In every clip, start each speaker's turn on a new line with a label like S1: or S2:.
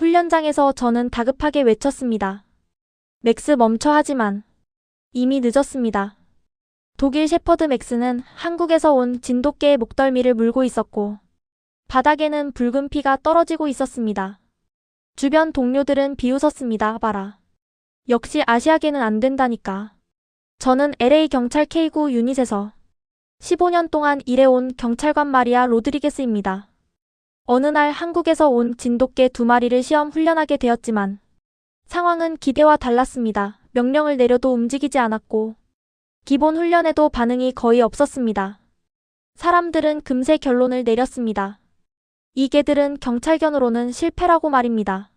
S1: 훈련장에서 저는 다급하게 외쳤습니다. 맥스 멈춰 하지만 이미 늦었습니다. 독일 shepherd 맥스는 한국에서 온 진돗개의 목덜미를 물고 있었고 바닥에는 붉은 피가 떨어지고 있었습니다. 주변 동료들은 비웃었습니다. 봐라. 역시 아시아계는 안 된다니까. 저는 LA 경찰 K9 유닛에서 15년 동안 일해온 경찰관 마리아 로드리게스입니다. 어느 날 한국에서 온 진돗개 2마리를 시험 훈련하게 되었지만 상황은 기대와 달랐습니다. 명령을 내려도 움직이지 않았고 기본 훈련에도 반응이 거의 없었습니다. 사람들은 금세 결론을 내렸습니다. 이 개들은 경찰견으로는 실패라고 말입니다.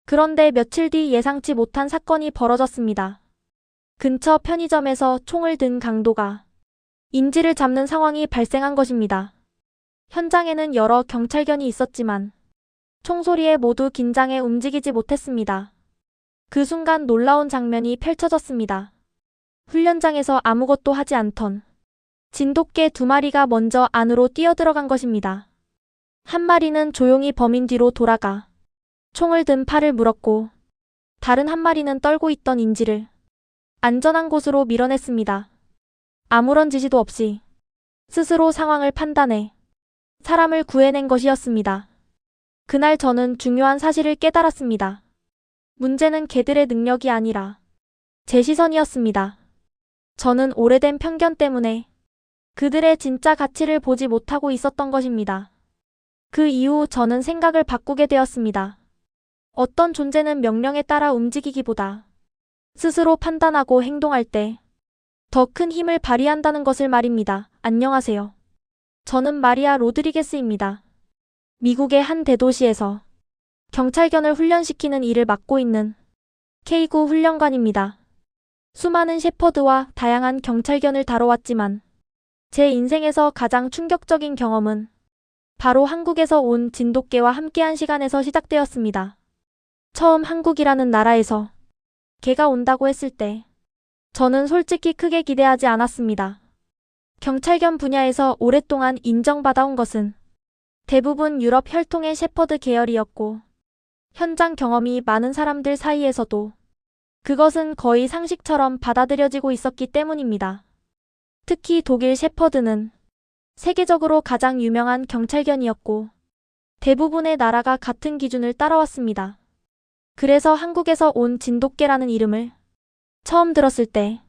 S1: 그런데 며칠 뒤 예상치 못한 사건이 벌어졌습니다. 근처 편의점에서 총을 든 강도가 인지를 잡는 상황이 발생한 것입니다. 현장에는 여러 경찰견이 있었지만 총소리에 모두 긴장해 움직이지 못했습니다. 그 순간 놀라운 장면이 펼쳐졌습니다. 훈련장에서 아무것도 하지 않던 진돗개 2마리가 먼저 안으로 뛰어들어간 것입니다. 한 마리는 조용히 범인 뒤로 돌아가 총을 든 팔을 물었고 다른 한 마리는 떨고 있던 인지를 안전한 곳으로 밀어냈습니다. 아무런 지시도 없이 스스로 상황을 판단해 사람을 구해낸 것이었습니다. 그날 저는 중요한 사실을 깨달았습니다. 문제는 개들의 능력이 아니라 제 시선이었습니다. 저는 오래된 편견 때문에 그들의 진짜 가치를 보지 못하고 있었던 것입니다. 그 이후 저는 생각을 바꾸게 되었습니다. 어떤 존재는 명령에 따라 움직이기보다 스스로 판단하고 행동할 때 더 큰 힘을 발휘한다는 것을 말입니다. 안녕하세요. 저는 마리아 로드리게스입니다. 미국의 한 대도시에서 경찰견을 훈련시키는 일을 맡고 있는 K9 훈련관입니다. 수많은 shepherd와 다양한 경찰견을 다뤄왔지만 제 인생에서 가장 충격적인 경험은 바로 한국에서 온 진돗개와 함께한 시간에서 시작되었습니다. 처음 한국이라는 나라에서 개가 온다고 했을 때 저는 솔직히 크게 기대하지 않았습니다. 경찰견 분야에서 오랫동안 인정받아온 것은 대부분 유럽 혈통의 shepherd 계열이었고 현장 경험이 많은 사람들 사이에서도 그것은 거의 상식처럼 받아들여지고 있었기 때문입니다. 특히 독일 shepherd는 세계적으로 가장 유명한 경찰견이었고 대부분의 나라가 같은 기준을 따라왔습니다. 그래서 한국에서 온 진돗개라는 이름을 처음 들었을 때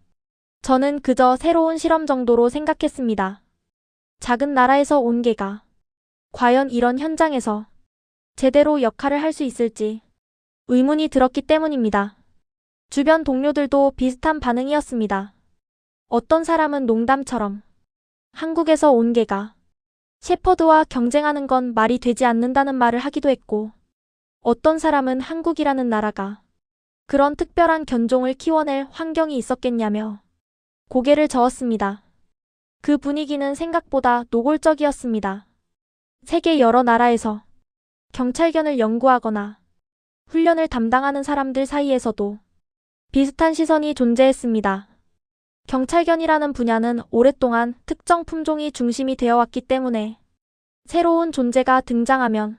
S1: 저는 그저 새로운 실험 정도로 생각했습니다. 작은 나라에서 온 개가 과연 이런 현장에서 제대로 역할을 할 수 있을지 의문이 들었기 때문입니다. 주변 동료들도 비슷한 반응이었습니다. 어떤 사람은 농담처럼 한국에서 온 개가 shepherd와 경쟁하는 건 말이 되지 않는다는 말을 하기도 했고 어떤 사람은 한국이라는 나라가 그런 특별한 견종을 키워낼 환경이 있었겠냐며 고개를 저었습니다. 그 분위기는 생각보다 노골적이었습니다. 세계 여러 나라에서 경찰견을 연구하거나 훈련을 담당하는 사람들 사이에서도 비슷한 시선이 존재했습니다. 경찰견이라는 분야는 오랫동안 특정 품종이 중심이 되어왔기 때문에 새로운 존재가 등장하면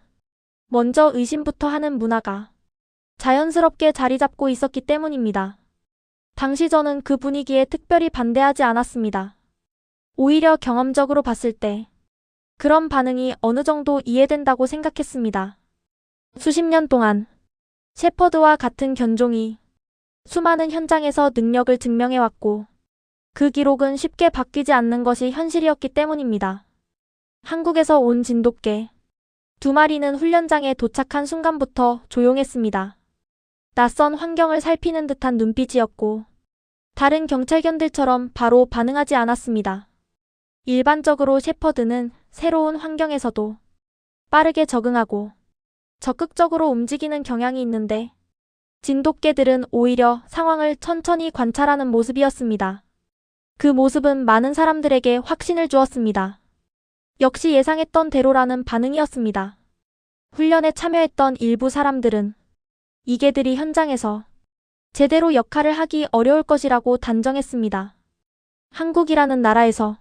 S1: 먼저 의심부터 하는 문화가 자연스럽게 자리 잡고 있었기 때문입니다. 당시 저는 그 분위기에 특별히 반대하지 않았습니다. 오히려 경험적으로 봤을 때 그런 반응이 어느 정도 이해된다고 생각했습니다. 수십 년 동안 shepherd와 같은 견종이 수많은 현장에서 능력을 증명해왔고 그 기록은 쉽게 바뀌지 않는 것이 현실이었기 때문입니다. 한국에서 온 진돗개 2마리는 훈련장에 도착한 순간부터 조용했습니다. 낯선 환경을 살피는 듯한 눈빛이었고 다른 경찰견들처럼 바로 반응하지 않았습니다. 일반적으로 shepherd는 새로운 환경에서도 빠르게 적응하고 적극적으로 움직이는 경향이 있는데 진돗개들은 오히려 상황을 천천히 관찰하는 모습이었습니다. 그 모습은 많은 사람들에게 확신을 주었습니다. 역시 예상했던 대로라는 반응이었습니다. 훈련에 참여했던 일부 사람들은 이 개들이 현장에서 제대로 역할을 하기 어려울 것이라고 단정했습니다. 한국이라는 나라에서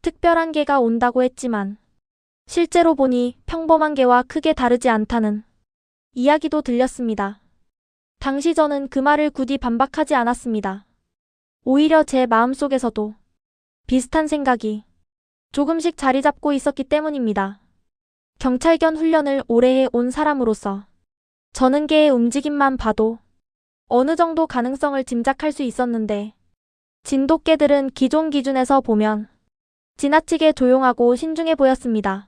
S1: 특별한 개가 온다고 했지만 실제로 보니 평범한 개와 크게 다르지 않다는 이야기도 들렸습니다. 당시 저는 그 말을 굳이 반박하지 않았습니다. 오히려 제 마음속에서도 비슷한 생각이 조금씩 자리 잡고 있었기 때문입니다. 경찰견 훈련을 오래 해온 사람으로서 저는 개의 움직임만 봐도 어느 정도 가능성을 짐작할 수 있었는데 진돗개들은 기존 기준에서 보면 지나치게 조용하고 신중해 보였습니다.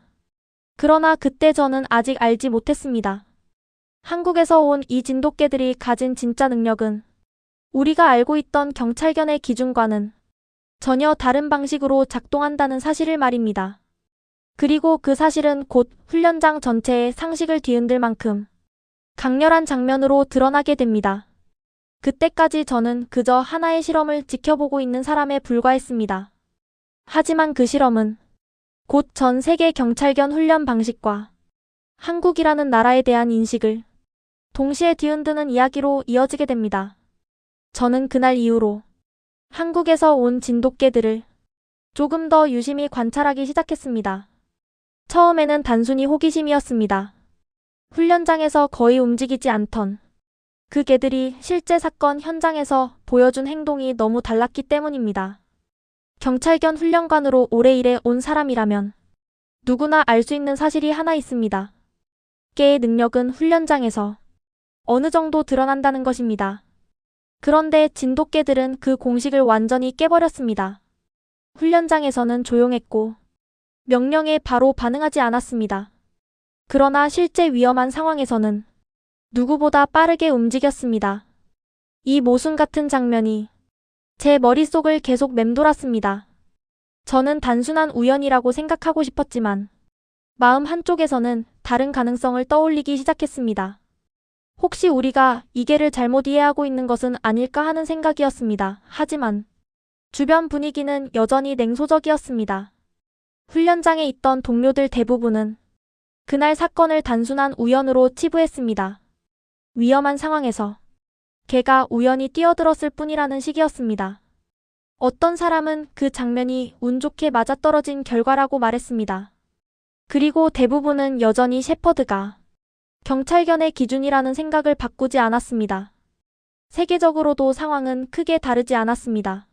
S1: 그러나 그때 저는 아직 알지 못했습니다. 한국에서 온 이 진돗개들이 가진 진짜 능력은 우리가 알고 있던 경찰견의 기준과는 전혀 다른 방식으로 작동한다는 사실을 말입니다. 그리고 그 사실은 곧 훈련장 전체의 상식을 뒤흔들 만큼 강렬한 장면으로 드러나게 됩니다. 그때까지 저는 그저 하나의 실험을 지켜보고 있는 사람에 불과했습니다. 하지만 그 실험은 곧 전 세계 경찰견 훈련 방식과 한국이라는 나라에 대한 인식을 동시에 뒤흔드는 이야기로 이어지게 됩니다. 저는 그날 이후로 한국에서 온 진돗개들을 조금 더 유심히 관찰하기 시작했습니다. 처음에는 단순히 호기심이었습니다. 훈련장에서 거의 움직이지 않던 그 개들이 실제 사건 현장에서 보여준 행동이 너무 달랐기 때문입니다. 경찰견 훈련관으로 오래 일해 온 사람이라면 누구나 알 수 있는 사실이 하나 있습니다. 개의 능력은 훈련장에서 어느 정도 드러난다는 것입니다. 그런데 진돗개들은 그 공식을 완전히 깨버렸습니다. 훈련장에서는 조용했고 명령에 바로 반응하지 않았습니다. 그러나 실제 위험한 상황에서는 누구보다 빠르게 움직였습니다. 이 모순 같은 장면이 제 머릿속을 계속 맴돌았습니다. 저는 단순한 우연이라고 생각하고 싶었지만 마음 한쪽에서는 다른 가능성을 떠올리기 시작했습니다. 혹시 우리가 이 개를 잘못 이해하고 있는 것은 아닐까 하는 생각이었습니다. 하지만 주변 분위기는 여전히 냉소적이었습니다. 훈련장에 있던 동료들 대부분은 그날 사건을 단순한 우연으로 치부했습니다. 위험한 상황에서 개가 우연히 뛰어들었을 뿐이라는 식이었습니다. 어떤 사람은 그 장면이 운 좋게 맞아떨어진 결과라고 말했습니다. 그리고 대부분은 여전히 셰퍼드가 경찰견의 기준이라는 생각을 바꾸지 않았습니다. 세계적으로도 상황은 크게 다르지 않았습니다.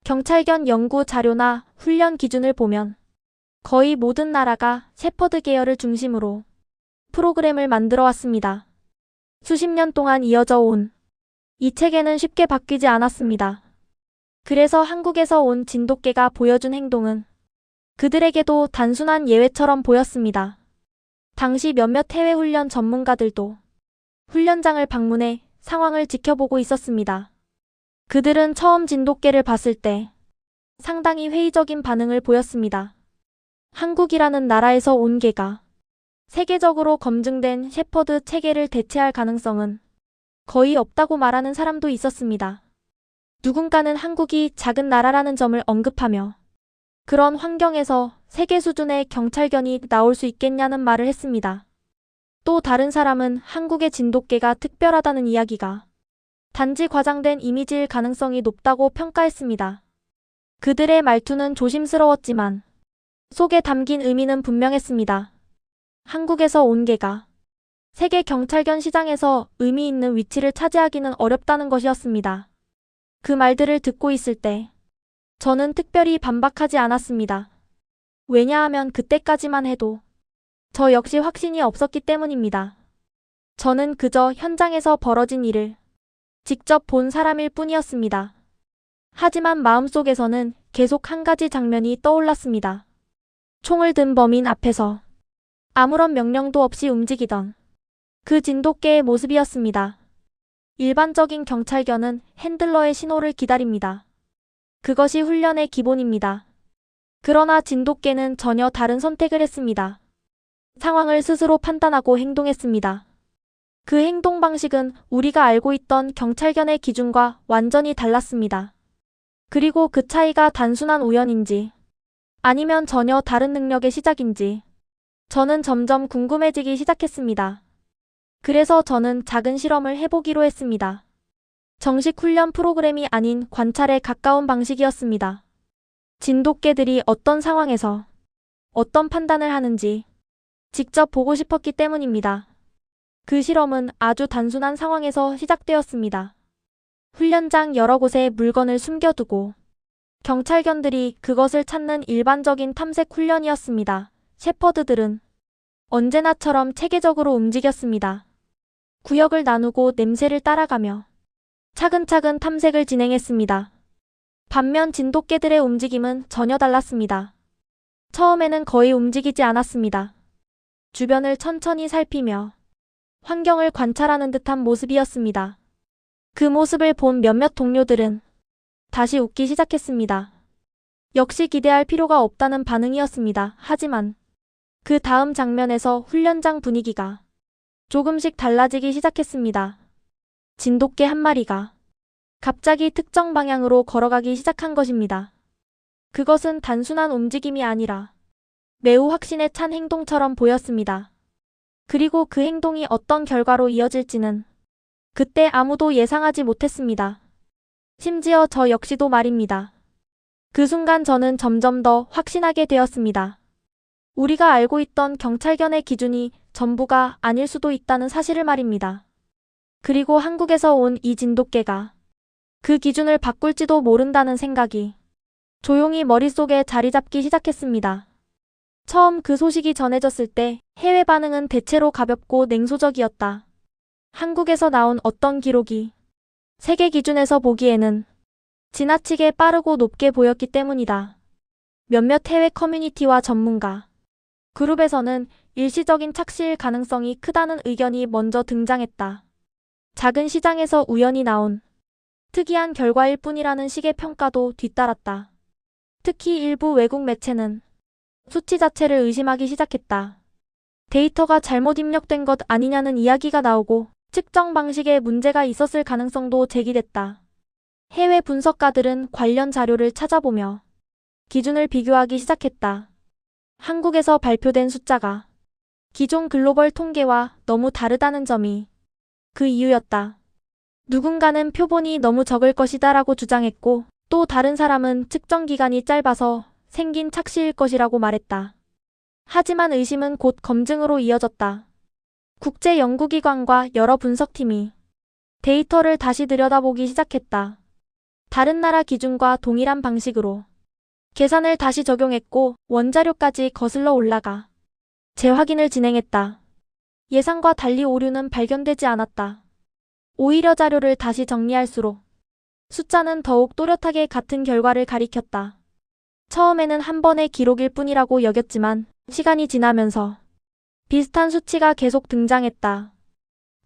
S1: 경찰견 연구 자료나 훈련 기준을 보면 거의 모든 나라가 셰퍼드 계열을 중심으로 프로그램을 만들어 왔습니다. 수십 년 동안 이어져 온 이 체계는 쉽게 바뀌지 않았습니다. 그래서 한국에서 온 진돗개가 보여준 행동은 그들에게도 단순한 예외처럼 보였습니다. 당시 몇몇 해외 훈련 전문가들도 훈련장을 방문해 상황을 지켜보고 있었습니다. 그들은 처음 진돗개를 봤을 때 상당히 회의적인 반응을 보였습니다. 한국이라는 나라에서 온 개가 세계적으로 검증된 셰퍼드 체계를 대체할 가능성은 거의 없다고 말하는 사람도 있었습니다. 누군가는 한국이 작은 나라라는 점을 언급하며 그런 환경에서 세계 수준의 경찰견이 나올 수 있겠냐는 말을 했습니다. 또 다른 사람은 한국의 진돗개가 특별하다는 이야기가 단지 과장된 이미지일 가능성이 높다고 평가했습니다. 그들의 말투는 조심스러웠지만 속에 담긴 의미는 분명했습니다. 한국에서 온 개가 세계 경찰견 시장에서 의미 있는 위치를 차지하기는 어렵다는 것이었습니다. 그 말들을 듣고 있을 때 저는 특별히 반박하지 않았습니다. 왜냐하면 그때까지만 해도 저 역시 확신이 없었기 때문입니다. 저는 그저 현장에서 벌어진 일을 직접 본 사람일 뿐이었습니다. 하지만 마음속에서는 계속 한 가지 장면이 떠올랐습니다. 총을 든 범인 앞에서 아무런 명령도 없이 움직이던 그 진돗개의 모습이었습니다. 일반적인 경찰견은 핸들러의 신호를 기다립니다. 그것이 훈련의 기본입니다. 그러나 진돗개는 전혀 다른 선택을 했습니다. 상황을 스스로 판단하고 행동했습니다. 그 행동 방식은 우리가 알고 있던 경찰견의 기준과 완전히 달랐습니다. 그리고 그 차이가 단순한 우연인지 아니면 전혀 다른 능력의 시작인지 저는 점점 궁금해지기 시작했습니다. 그래서 저는 작은 실험을 해보기로 했습니다. 정식 훈련 프로그램이 아닌 관찰에 가까운 방식이었습니다. 진돗개들이 어떤 상황에서 어떤 판단을 하는지 직접 보고 싶었기 때문입니다. 그 실험은 아주 단순한 상황에서 시작되었습니다. 훈련장 여러 곳에 물건을 숨겨두고 경찰견들이 그것을 찾는 일반적인 탐색 훈련이었습니다. 셰퍼드들은 언제나처럼 체계적으로 움직였습니다. 구역을 나누고 냄새를 따라가며 차근차근 탐색을 진행했습니다. 반면 진돗개들의 움직임은 전혀 달랐습니다. 처음에는 거의 움직이지 않았습니다. 주변을 천천히 살피며 환경을 관찰하는 듯한 모습이었습니다. 그 모습을 본 몇몇 동료들은 다시 웃기 시작했습니다. 역시 기대할 필요가 없다는 반응이었습니다. 하지만 그 다음 장면에서 훈련장 분위기가 조금씩 달라지기 시작했습니다. 진돗개 한 마리가 갑자기 특정 방향으로 걸어가기 시작한 것입니다. 그것은 단순한 움직임이 아니라 매우 확신에 찬 행동처럼 보였습니다. 그리고 그 행동이 어떤 결과로 이어질지는 그때 아무도 예상하지 못했습니다. 심지어 저 역시도 말입니다. 그 순간 저는 점점 더 확신하게 되었습니다. 우리가 알고 있던 경찰견의 기준이 전부가 아닐 수도 있다는 사실을 말입니다. 그리고 한국에서 온 이 진돗개가 그 기준을 바꿀지도 모른다는 생각이 조용히 머릿속에 자리 잡기 시작했습니다. 처음 그 소식이 전해졌을 때 해외 반응은 대체로 가볍고 냉소적이었다. 한국에서 나온 어떤 기록이 세계 기준에서 보기에는 지나치게 빠르고 높게 보였기 때문이다. 몇몇 해외 커뮤니티와 전문가 그룹에서는 일시적인 착시일 가능성이 크다는 의견이 먼저 등장했다. 작은 시장에서 우연히 나온 특이한 결과일 뿐이라는 식의 평가도 뒤따랐다. 특히 일부 외국 매체는 수치 자체를 의심하기 시작했다. 데이터가 잘못 입력된 것 아니냐는 이야기가 나오고 측정 방식에 문제가 있었을 가능성도 제기됐다. 해외 분석가들은 관련 자료를 찾아보며 기준을 비교하기 시작했다. 한국에서 발표된 숫자가 기존 글로벌 통계와 너무 다르다는 점이 그 이유였다. 누군가는 표본이 너무 적을 것이다 라고 주장했고 또 다른 사람은 측정 기간이 짧아서 생긴 착시일 것이라고 말했다. 하지만 의심은 곧 검증으로 이어졌다. 국제 연구기관과 여러 분석팀이 데이터를 다시 들여다보기 시작했다. 다른 나라 기준과 동일한 방식으로 계산을 다시 적용했고 원자료까지 거슬러 올라가 재확인을 진행했다. 예상과 달리 오류는 발견되지 않았다. 오히려 자료를 다시 정리할수록 숫자는 더욱 또렷하게 같은 결과를 가리켰다. 처음에는 한 번의 기록일 뿐이라고 여겼지만 시간이 지나면서 비슷한 수치가 계속 등장했다.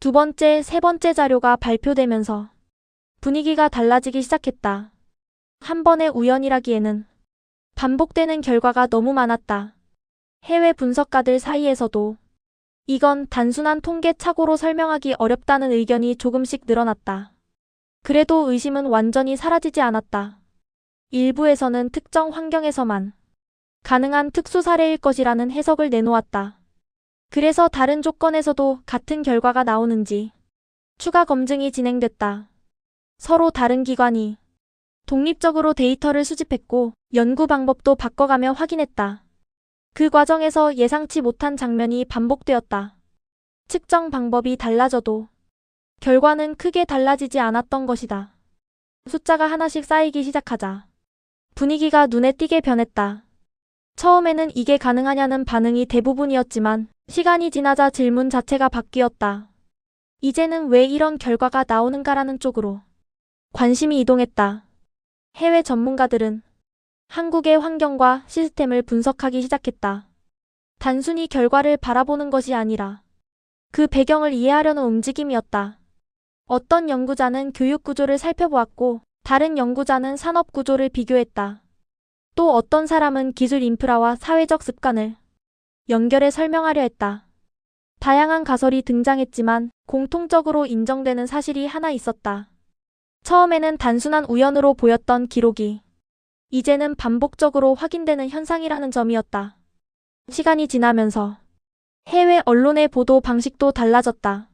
S1: 두 번째, 세 번째 자료가 발표되면서 분위기가 달라지기 시작했다. 한 번의 우연이라기에는 반복되는 결과가 너무 많았다. 해외 분석가들 사이에서도 이건 단순한 통계 착오로 설명하기 어렵다는 의견이 조금씩 늘어났다. 그래도 의심은 완전히 사라지지 않았다. 일부에서는 특정 환경에서만 가능한 특수 사례일 것이라는 해석을 내놓았다. 그래서 다른 조건에서도 같은 결과가 나오는지 추가 검증이 진행됐다. 서로 다른 기관이 독립적으로 데이터를 수집했고 연구 방법도 바꿔가며 확인했다. 그 과정에서 예상치 못한 장면이 반복되었다. 측정 방법이 달라져도 결과는 크게 달라지지 않았던 것이다. 숫자가 하나씩 쌓이기 시작하자 분위기가 눈에 띄게 변했다. 처음에는 이게 가능하냐는 반응이 대부분이었지만 시간이 지나자 질문 자체가 바뀌었다. 이제는 왜 이런 결과가 나오는가라는 쪽으로 관심이 이동했다. 해외 전문가들은 한국의 환경과 시스템을 분석하기 시작했다. 단순히 결과를 바라보는 것이 아니라 그 배경을 이해하려는 움직임이었다. 어떤 연구자는 교육 구조를 살펴보았고 다른 연구자는 산업 구조를 비교했다. 또 어떤 사람은 기술 인프라와 사회적 습관을 연결해 설명하려 했다. 다양한 가설이 등장했지만 공통적으로 인정되는 사실이 하나 있었다. 처음에는 단순한 우연으로 보였던 기록이 이제는 반복적으로 확인되는 현상이라는 점이었다. 시간이 지나면서 해외 언론의 보도 방식도 달라졌다.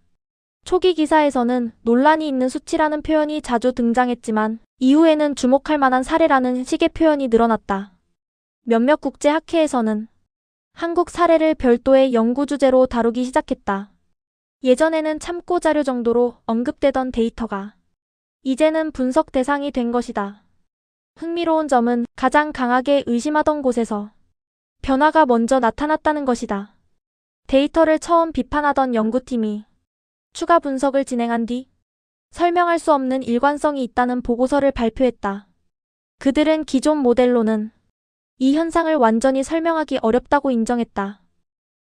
S1: 초기 기사에서는 논란이 있는 수치라는 표현이 자주 등장했지만 이후에는 주목할 만한 사례라는 식의 표현이 늘어났다. 몇몇 국제 학회에서는 한국 사례를 별도의 연구 주제로 다루기 시작했다. 예전에는 참고 자료 정도로 언급되던 데이터가 이제는 분석 대상이 된 것이다. 흥미로운 점은 가장 강하게 의심하던 곳에서 변화가 먼저 나타났다는 것이다. 데이터를 처음 비판하던 연구팀이 추가 분석을 진행한 뒤 설명할 수 없는 일관성이 있다는 보고서를 발표했다. 그들은 기존 모델로는 이 현상을 완전히 설명하기 어렵다고 인정했다.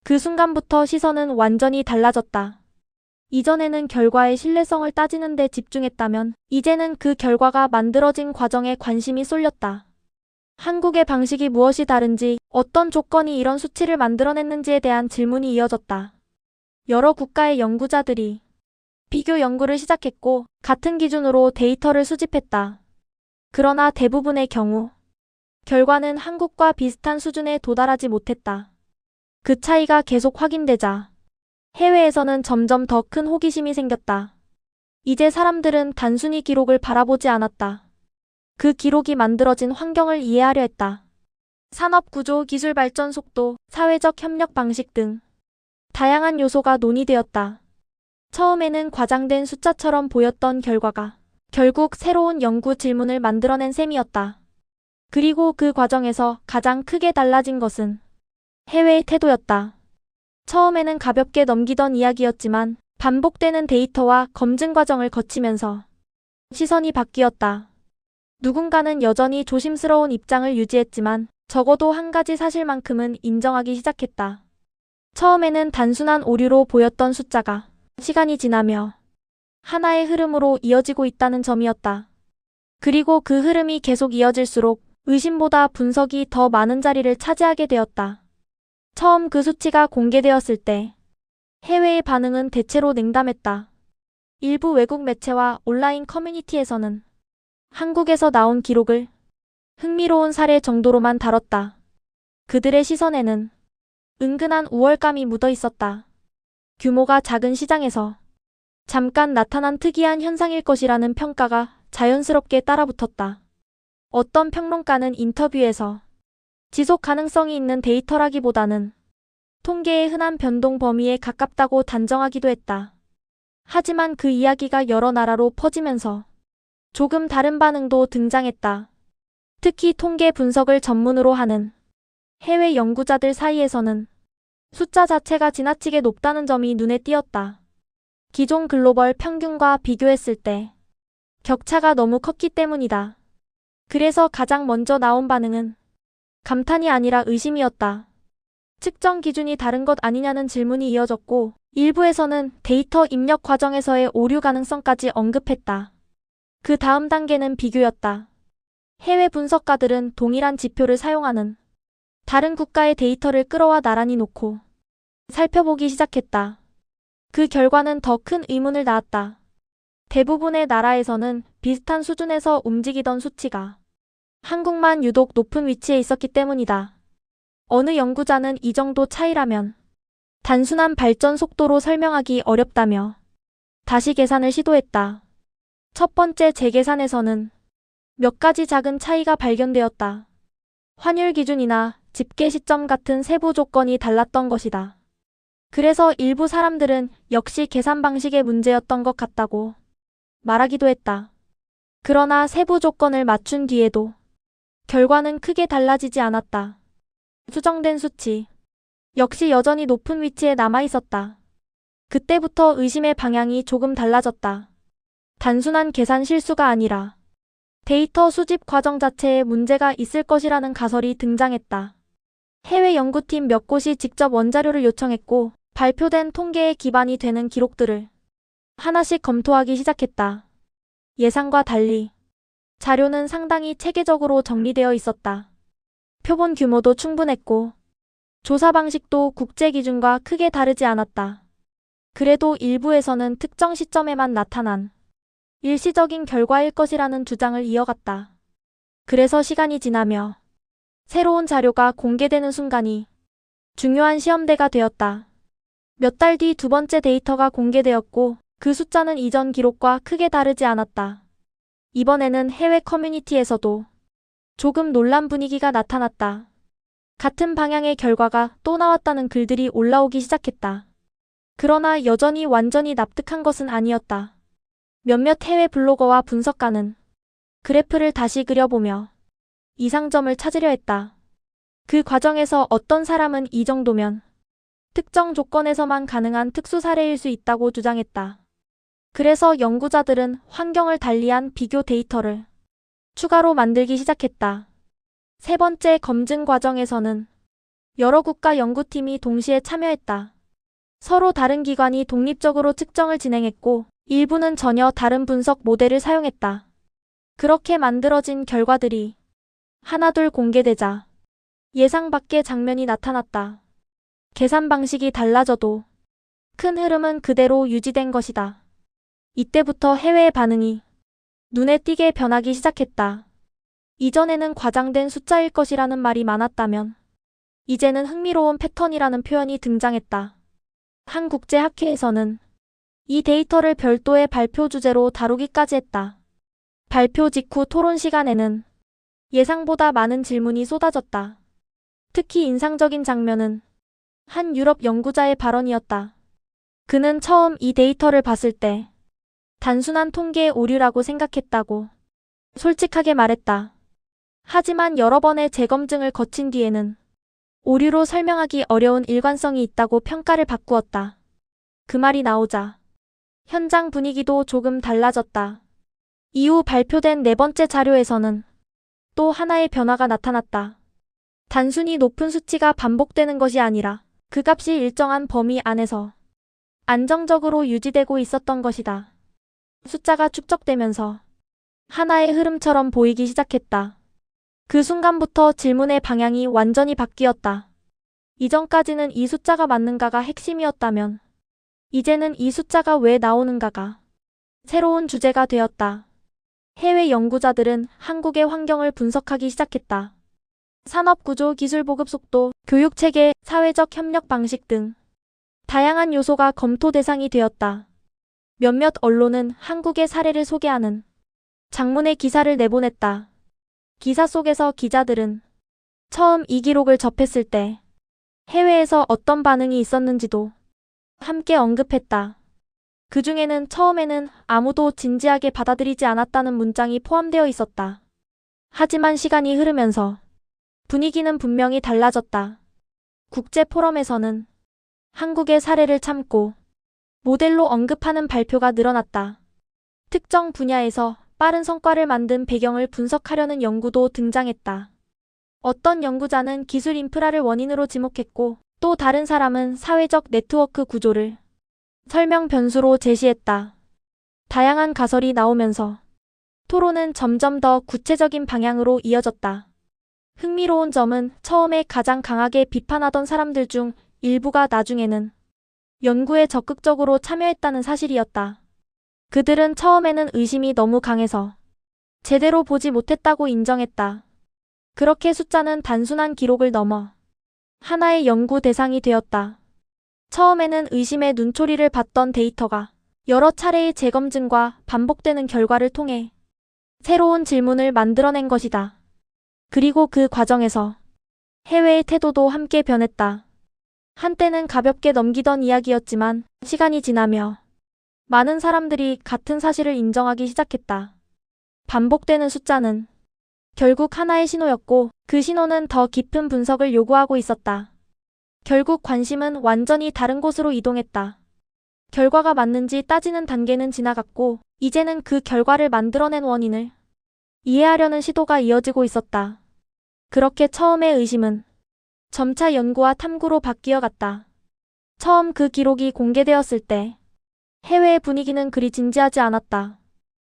S1: 그 순간부터 시선은 완전히 달라졌다. 이전에는 결과의 신뢰성을 따지는 데 집중했다면 이제는 그 결과가 만들어진 과정에 관심이 쏠렸다. 한국의 방식이 무엇이 다른지, 어떤 조건이 이런 수치를 만들어냈는지에 대한 질문이 이어졌다. 여러 국가의 연구자들이 비교 연구를 시작했고 같은 기준으로 데이터를 수집했다. 그러나 대부분의 경우 결과는 한국과 비슷한 수준에 도달하지 못했다. 그 차이가 계속 확인되자 해외에서는 점점 더 큰 호기심이 생겼다. 이제 사람들은 단순히 기록을 바라보지 않았다. 그 기록이 만들어진 환경을 이해하려 했다. 산업 구조, 기술 발전 속도, 사회적 협력 방식 등 다양한 요소가 논의되었다. 처음에는 과장된 숫자처럼 보였던 결과가 결국 새로운 연구 질문을 만들어낸 셈이었다. 그리고 그 과정에서 가장 크게 달라진 것은 해외의 태도였다. 처음에는 가볍게 넘기던 이야기였지만 반복되는 데이터와 검증 과정을 거치면서 시선이 바뀌었다. 누군가는 여전히 조심스러운 입장을 유지했지만 적어도 한 가지 사실만큼은 인정하기 시작했다. 처음에는 단순한 오류로 보였던 숫자가 시간이 지나며 하나의 흐름으로 이어지고 있다는 점이었다. 그리고 그 흐름이 계속 이어질수록 의심보다 분석이 더 많은 자리를 차지하게 되었다. 처음 그 수치가 공개되었을 때 해외의 반응은 대체로 냉담했다. 일부 외국 매체와 온라인 커뮤니티에서는 한국에서 나온 기록을 흥미로운 사례 정도로만 다뤘다. 그들의 시선에는 은근한 우월감이 묻어 있었다. 규모가 작은 시장에서 잠깐 나타난 특이한 현상일 것이라는 평가가 자연스럽게 따라붙었다. 어떤 평론가는 인터뷰에서 지속 가능성이 있는 데이터라기보다는 통계의 흔한 변동 범위에 가깝다고 단정하기도 했다. 하지만 그 이야기가 여러 나라로 퍼지면서 조금 다른 반응도 등장했다. 특히 통계 분석을 전문으로 하는 해외 연구자들 사이에서는 숫자 자체가 지나치게 높다는 점이 눈에 띄었다. 기존 글로벌 평균과 비교했을 때 격차가 너무 컸기 때문이다. 그래서 가장 먼저 나온 반응은 감탄이 아니라 의심이었다. 측정 기준이 다른 것 아니냐는 질문이 이어졌고 일부에서는 데이터 입력 과정에서의 오류 가능성까지 언급했다. 그 다음 단계는 비교였다. 해외 분석가들은 동일한 지표를 사용하는 다른 국가의 데이터를 끌어와 나란히 놓고 살펴보기 시작했다. 그 결과는 더 큰 의문을 낳았다. 대부분의 나라에서는 비슷한 수준에서 움직이던 수치가 한국만 유독 높은 위치에 있었기 때문이다. 어느 연구자는 이 정도 차이라면 단순한 발전 속도로 설명하기 어렵다며 다시 계산을 시도했다. 첫 번째 재계산에서는 몇 가지 작은 차이가 발견되었다. 환율 기준이나 집계 시점 같은 세부 조건이 달랐던 것이다. 그래서 일부 사람들은 역시 계산 방식의 문제였던 것 같다고 말하기도 했다. 그러나 세부 조건을 맞춘 뒤에도 결과는 크게 달라지지 않았다. 수정된 수치 역시 여전히 높은 위치에 남아 있었다. 그때부터 의심의 방향이 조금 달라졌다. 단순한 계산 실수가 아니라 데이터 수집 과정 자체에 문제가 있을 것이라는 가설이 등장했다. 해외 연구팀 몇 곳이 직접 원자료를 요청했고 발표된 통계에 기반이 되는 기록들을 하나씩 검토하기 시작했다. 예상과 달리 자료는 상당히 체계적으로 정리되어 있었다. 표본 규모도 충분했고 조사 방식도 국제 기준과 크게 다르지 않았다. 그래도 일부에서는 특정 시점에만 나타난 일시적인 결과일 것이라는 주장을 이어갔다. 그래서 시간이 지나며 새로운 자료가 공개되는 순간이 중요한 시험대가 되었다. 몇 달 뒤 두 번째 데이터가 공개되었고 그 숫자는 이전 기록과 크게 다르지 않았다. 이번에는 해외 커뮤니티에서도 조금 놀란 분위기가 나타났다. 같은 방향의 결과가 또 나왔다는 글들이 올라오기 시작했다. 그러나 여전히 완전히 납득한 것은 아니었다. 몇몇 해외 블로거와 분석가는 그래프를 다시 그려보며 이상점을 찾으려 했다. 그 과정에서 어떤 사람은 이 정도면 특정 조건에서만 가능한 특수 사례일 수 있다고 주장했다. 그래서 연구자들은 환경을 달리한 비교 데이터를 추가로 만들기 시작했다. 세 번째 검증 과정에서는 여러 국가 연구팀이 동시에 참여했다. 서로 다른 기관이 독립적으로 측정을 진행했고 일부는 전혀 다른 분석 모델을 사용했다. 그렇게 만들어진 결과들이 하나둘 공개되자 예상 밖의 장면이 나타났다. 계산 방식이 달라져도 큰 흐름은 그대로 유지된 것이다. 이때부터 해외의 반응이 눈에 띄게 변하기 시작했다. 이전에는 과장된 숫자일 것이라는 말이 많았다면 이제는 흥미로운 패턴이라는 표현이 등장했다. 한 국제학회에서는 이 데이터를 별도의 발표 주제로 다루기까지 했다. 발표 직후 토론 시간에는 예상보다 많은 질문이 쏟아졌다. 특히 인상적인 장면은 한 유럽 연구자의 발언이었다. 그는 처음 이 데이터를 봤을 때 단순한 통계의 오류라고 생각했다고 솔직하게 말했다. 하지만 여러 번의 재검증을 거친 뒤에는 오류로 설명하기 어려운 일관성이 있다고 평가를 바꾸었다. 그 말이 나오자 현장 분위기도 조금 달라졌다. 이후 발표된 네 번째 자료에서는 또 하나의 변화가 나타났다. 단순히 높은 수치가 반복되는 것이 아니라 그 값이 일정한 범위 안에서 안정적으로 유지되고 있었던 것이다. 숫자가 축적되면서 하나의 흐름처럼 보이기 시작했다. 그 순간부터 질문의 방향이 완전히 바뀌었다. 이전까지는 이 숫자가 맞는가가 핵심이었다면 이제는 이 숫자가 왜 나오는가가 새로운 주제가 되었다. 해외 연구자들은 한국의 환경을 분석하기 시작했다. 산업구조, 기술 보급 속도, 교육체계, 사회적 협력 방식 등 다양한 요소가 검토 대상이 되었다. 몇몇 언론은 한국의 사례를 소개하는 장문의 기사를 내보냈다. 기사 속에서 기자들은 처음 이 기록을 접했을 때 해외에서 어떤 반응이 있었는지도 함께 언급했다. 그 중에는 처음에는 아무도 진지하게 받아들이지 않았다는 문장이 포함되어 있었다. 하지만 시간이 흐르면서 분위기는 분명히 달라졌다. 국제 포럼에서는 한국의 사례를 참고 모델로 언급하는 발표가 늘어났다. 특정 분야에서 빠른 성과를 만든 배경을 분석하려는 연구도 등장했다. 어떤 연구자는 기술 인프라를 원인으로 지목했고 또 다른 사람은 사회적 네트워크 구조를 설명 변수로 제시했다. 다양한 가설이 나오면서 토론은 점점 더 구체적인 방향으로 이어졌다. 흥미로운 점은 처음에 가장 강하게 비판하던 사람들 중 일부가 나중에는 연구에 적극적으로 참여했다는 사실이었다. 그들은 처음에는 의심이 너무 강해서 제대로 보지 못했다고 인정했다. 그렇게 숫자는 단순한 기록을 넘어 하나의 연구 대상이 되었다. 처음에는 의심의 눈초리를 받던 데이터가 여러 차례의 재검증과 반복되는 결과를 통해 새로운 질문을 만들어낸 것이다. 그리고 그 과정에서 해외의 태도도 함께 변했다. 한때는 가볍게 넘기던 이야기였지만 시간이 지나며 많은 사람들이 같은 사실을 인정하기 시작했다. 반복되는 숫자는 결국 하나의 신호였고 그 신호는 더 깊은 분석을 요구하고 있었다. 결국 관심은 완전히 다른 곳으로 이동했다. 결과가 맞는지 따지는 단계는 지나갔고 이제는 그 결과를 만들어낸 원인을 이해하려는 시도가 이어지고 있었다. 그렇게 처음의 의심은 점차 연구와 탐구로 바뀌어갔다. 처음 그 기록이 공개되었을 때 해외의 분위기는 그리 진지하지 않았다.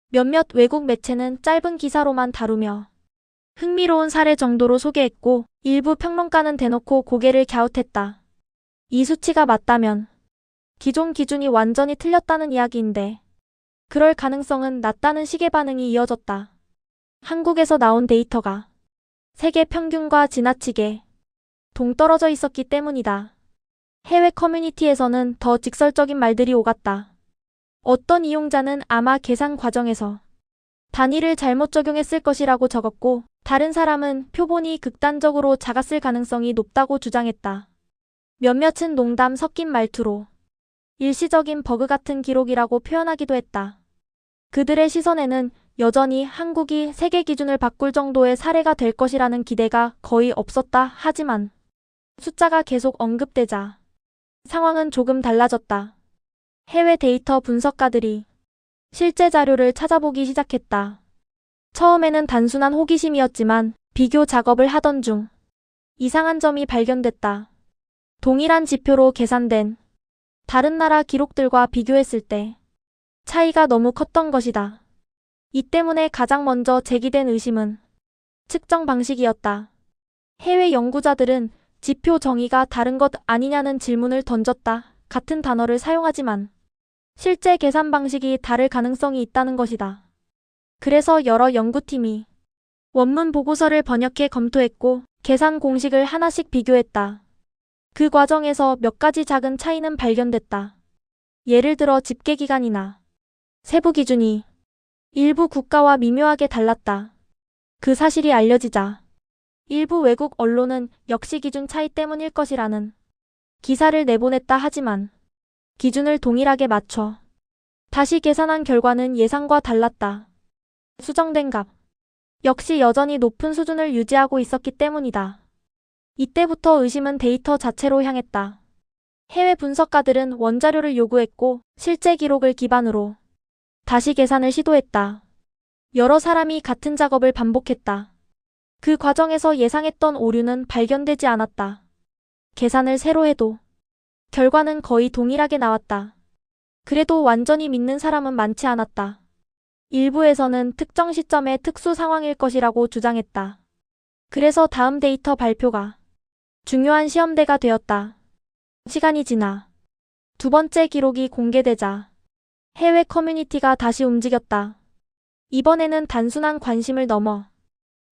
S1: 몇몇 외국 매체는 짧은 기사로만 다루며 흥미로운 사례 정도로 소개했고 일부 평론가는 대놓고 고개를 갸웃했다. 이 수치가 맞다면 기존 기준이 완전히 틀렸다는 이야기인데 그럴 가능성은 낮다는 식의 반응이 이어졌다. 한국에서 나온 데이터가 세계 평균과 지나치게 동떨어져 있었기 때문이다. 해외 커뮤니티에서는 더 직설적인 말들이 오갔다. 어떤 이용자는 아마 계산 과정에서 단위를 잘못 적용했을 것이라고 적었고 다른 사람은 표본이 극단적으로 작았을 가능성이 높다고 주장했다. 몇몇은 농담 섞인 말투로 일시적인 버그 같은 기록이라고 표현하기도 했다. 그들의 시선에는 여전히 한국이 세계 기준을 바꿀 정도의 사례가 될 것이라는 기대가 거의 없었다. 하지만 숫자가 계속 언급되자 상황은 조금 달라졌다. 해외 데이터 분석가들이 실제 자료를 찾아보기 시작했다. 처음에는 단순한 호기심이었지만 비교 작업을 하던 중 이상한 점이 발견됐다. 동일한 지표로 계산된 다른 나라 기록들과 비교했을 때 차이가 너무 컸던 것이다. 이 때문에 가장 먼저 제기된 의심은 측정 방식이었다. 해외 연구자들은 지표 정의가 다른 것 아니냐는 질문을 던졌다. 같은 단어를 사용하지만 실제 계산 방식이 다를 가능성이 있다는 것이다. 그래서 여러 연구팀이 원문 보고서를 번역해 검토했고 계산 공식을 하나씩 비교했다. 그 과정에서 몇 가지 작은 차이는 발견됐다. 예를 들어 집계 기간이나 세부 기준이 일부 국가와 미묘하게 달랐다. 그 사실이 알려지자 일부 외국 언론은 역시 기준 차이 때문일 것이라는 기사를 내보냈다. 하지만 기준을 동일하게 맞춰 다시 계산한 결과는 예상과 달랐다. 수정된 값 역시 여전히 높은 수준을 유지하고 있었기 때문이다. 이때부터 의심은 데이터 자체로 향했다. 해외 분석가들은 원자료를 요구했고 실제 기록을 기반으로 다시 계산을 시도했다. 여러 사람이 같은 작업을 반복했다. 그 과정에서 예상했던 오류는 발견되지 않았다. 계산을 새로 해도 결과는 거의 동일하게 나왔다. 그래도 완전히 믿는 사람은 많지 않았다. 일부에서는 특정 시점의 특수 상황일 것이라고 주장했다. 그래서 다음 데이터 발표가 중요한 시험대가 되었다. 시간이 지나 두 번째 기록이 공개되자 해외 커뮤니티가 다시 움직였다. 이번에는 단순한 관심을 넘어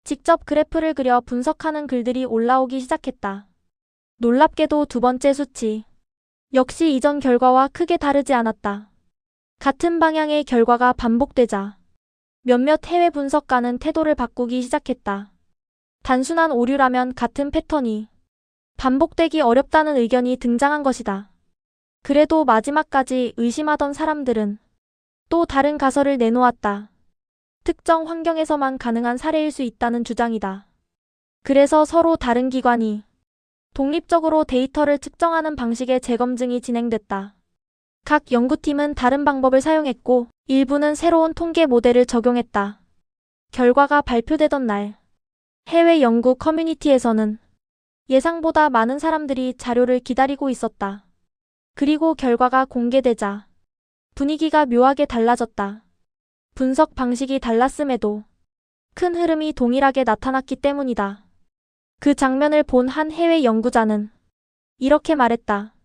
S1: 직접 그래프를 그려 분석하는 글들이 올라오기 시작했다. 놀랍게도 두 번째 수치 역시 이전 결과와 크게 다르지 않았다. 같은 방향의 결과가 반복되자 몇몇 해외 분석가는 태도를 바꾸기 시작했다. 단순한 오류라면 같은 패턴이 반복되기 어렵다는 의견이 등장한 것이다. 그래도 마지막까지 의심하던 사람들은 또 다른 가설을 내놓았다. 특정 환경에서만 가능한 사례일 수 있다는 주장이다. 그래서 서로 다른 기관이 독립적으로 데이터를 측정하는 방식의 재검증이 진행됐다. 각 연구팀은 다른 방법을 사용했고 일부는 새로운 통계 모델을 적용했다. 결과가 발표되던 날 해외 연구 커뮤니티에서는 예상보다 많은 사람들이 자료를 기다리고 있었다. 그리고 결과가 공개되자 분위기가 묘하게 달라졌다. 분석 방식이 달랐음에도 큰 흐름이 동일하게 나타났기 때문이다. 그 장면을 본 한 해외 연구자는 이렇게 말했다.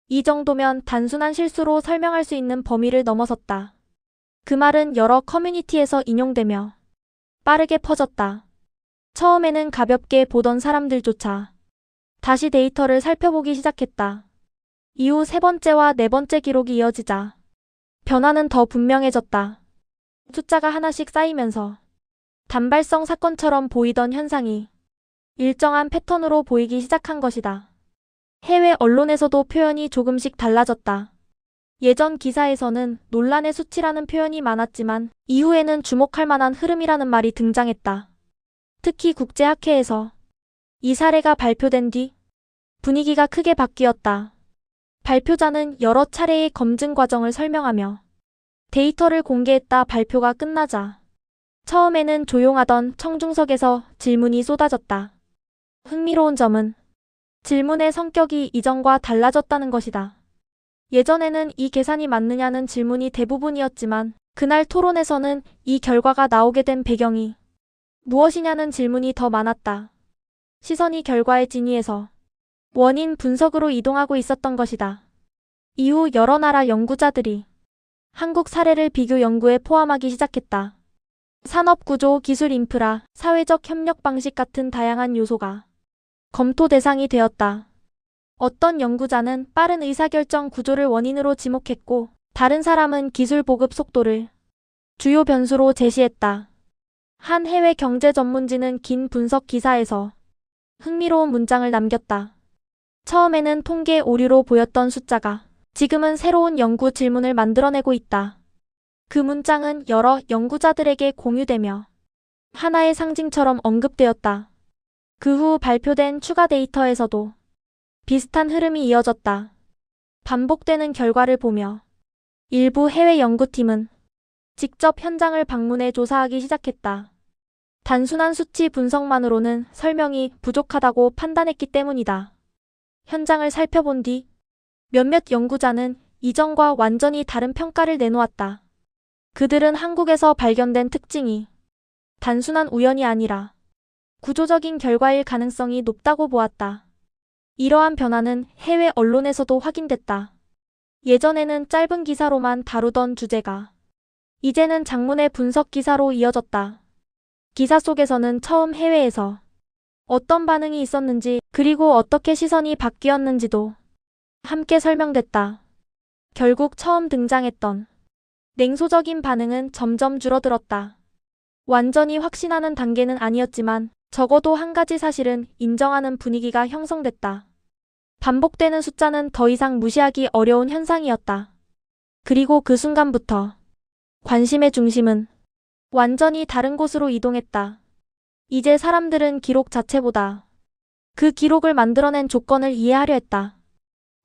S1: 이 정도면 단순한 실수로 설명할 수 있는 범위를 넘어섰다. 그 말은 여러 커뮤니티에서 인용되며 빠르게 퍼졌다. 처음에는 가볍게 보던 사람들조차 다시 데이터를 살펴보기 시작했다. 이후 세 번째와 네 번째 기록이 이어지자 변화는 더 분명해졌다. 숫자가 하나씩 쌓이면서 단발성 사건처럼 보이던 현상이 일정한 패턴으로 보이기 시작한 것이다. 해외 언론에서도 표현이 조금씩 달라졌다. 예전 기사에서는 논란의 수치라는 표현이 많았지만 이후에는 주목할 만한 흐름이라는 말이 등장했다. 특히 국제학회에서 이 사례가 발표된 뒤 분위기가 크게 바뀌었다. 발표자는 여러 차례의 검증 과정을 설명하며 데이터를 공개했다. 발표가 끝나자 처음에는 조용하던 청중석에서 질문이 쏟아졌다. 흥미로운 점은 질문의 성격이 이전과 달라졌다는 것이다. 예전에는 이 계산이 맞느냐는 질문이 대부분이었지만 그날 토론에서는 이 결과가 나오게 된 배경이 무엇이냐는 질문이 더 많았다. 시선이 결과의 진위에서 원인 분석으로 이동하고 있었던 것이다. 이후 여러 나라 연구자들이 한국 사례를 비교 연구에 포함하기 시작했다. 산업 구조, 기술 인프라, 사회적 협력 방식 같은 다양한 요소가 검토 대상이 되었다. 어떤 연구자는 빠른 의사결정 구조를 원인으로 지목했고 다른 사람은 기술 보급 속도를 주요 변수로 제시했다. 한 해외 경제 전문지는 긴 분석 기사에서 흥미로운 문장을 남겼다. 처음에는 통계 오류로 보였던 숫자가 지금은 새로운 연구 질문을 만들어내고 있다. 그 문장은 여러 연구자들에게 공유되며 하나의 상징처럼 언급되었다. 그 후 발표된 추가 데이터에서도 비슷한 흐름이 이어졌다. 반복되는 결과를 보며 일부 해외 연구팀은 직접 현장을 방문해 조사하기 시작했다. 단순한 수치 분석만으로는 설명이 부족하다고 판단했기 때문이다. 현장을 살펴본 뒤 몇몇 연구자는 이전과 완전히 다른 평가를 내놓았다. 그들은 한국에서 발견된 특징이 단순한 우연이 아니라 구조적인 결과일 가능성이 높다고 보았다. 이러한 변화는 해외 언론에서도 확인됐다. 예전에는 짧은 기사로만 다루던 주제가 이제는 장문의 분석 기사로 이어졌다. 기사 속에서는 처음 해외에서 어떤 반응이 있었는지 그리고 어떻게 시선이 바뀌었는지도 함께 설명됐다. 결국 처음 등장했던 냉소적인 반응은 점점 줄어들었다. 완전히 확신하는 단계는 아니었지만 적어도 한 가지 사실은 인정하는 분위기가 형성됐다. 반복되는 숫자는 더 이상 무시하기 어려운 현상이었다. 그리고 그 순간부터 관심의 중심은 완전히 다른 곳으로 이동했다. 이제 사람들은 기록 자체보다 그 기록을 만들어낸 조건을 이해하려 했다.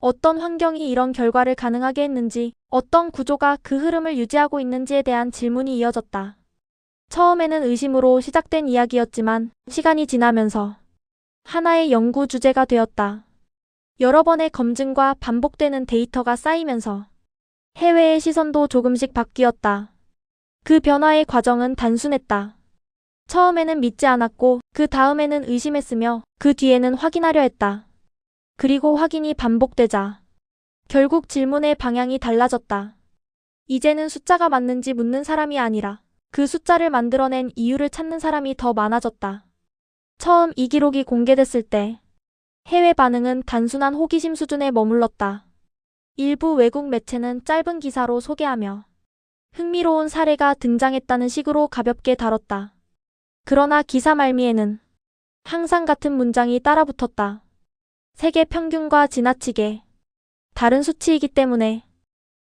S1: 어떤 환경이 이런 결과를 가능하게 했는지, 어떤 구조가 그 흐름을 유지하고 있는지에 대한 질문이 이어졌다. 처음에는 의심으로 시작된 이야기였지만 시간이 지나면서 하나의 연구 주제가 되었다. 여러 번의 검증과 반복되는 데이터가 쌓이면서 해외의 시선도 조금씩 바뀌었다. 그 변화의 과정은 단순했다. 처음에는 믿지 않았고 그 다음에는 의심했으며 그 뒤에는 확인하려 했다. 그리고 확인이 반복되자 결국 질문의 방향이 달라졌다. 이제는 숫자가 맞는지 묻는 사람이 아니라 그 숫자를 만들어낸 이유를 찾는 사람이 더 많아졌다. 처음 이 기록이 공개됐을 때 해외 반응은 단순한 호기심 수준에 머물렀다. 일부 외국 매체는 짧은 기사로 소개하며 흥미로운 사례가 등장했다는 식으로 가볍게 다뤘다. 그러나 기사 말미에는 항상 같은 문장이 따라붙었다. 세계 평균과 지나치게 다른 수치이기 때문에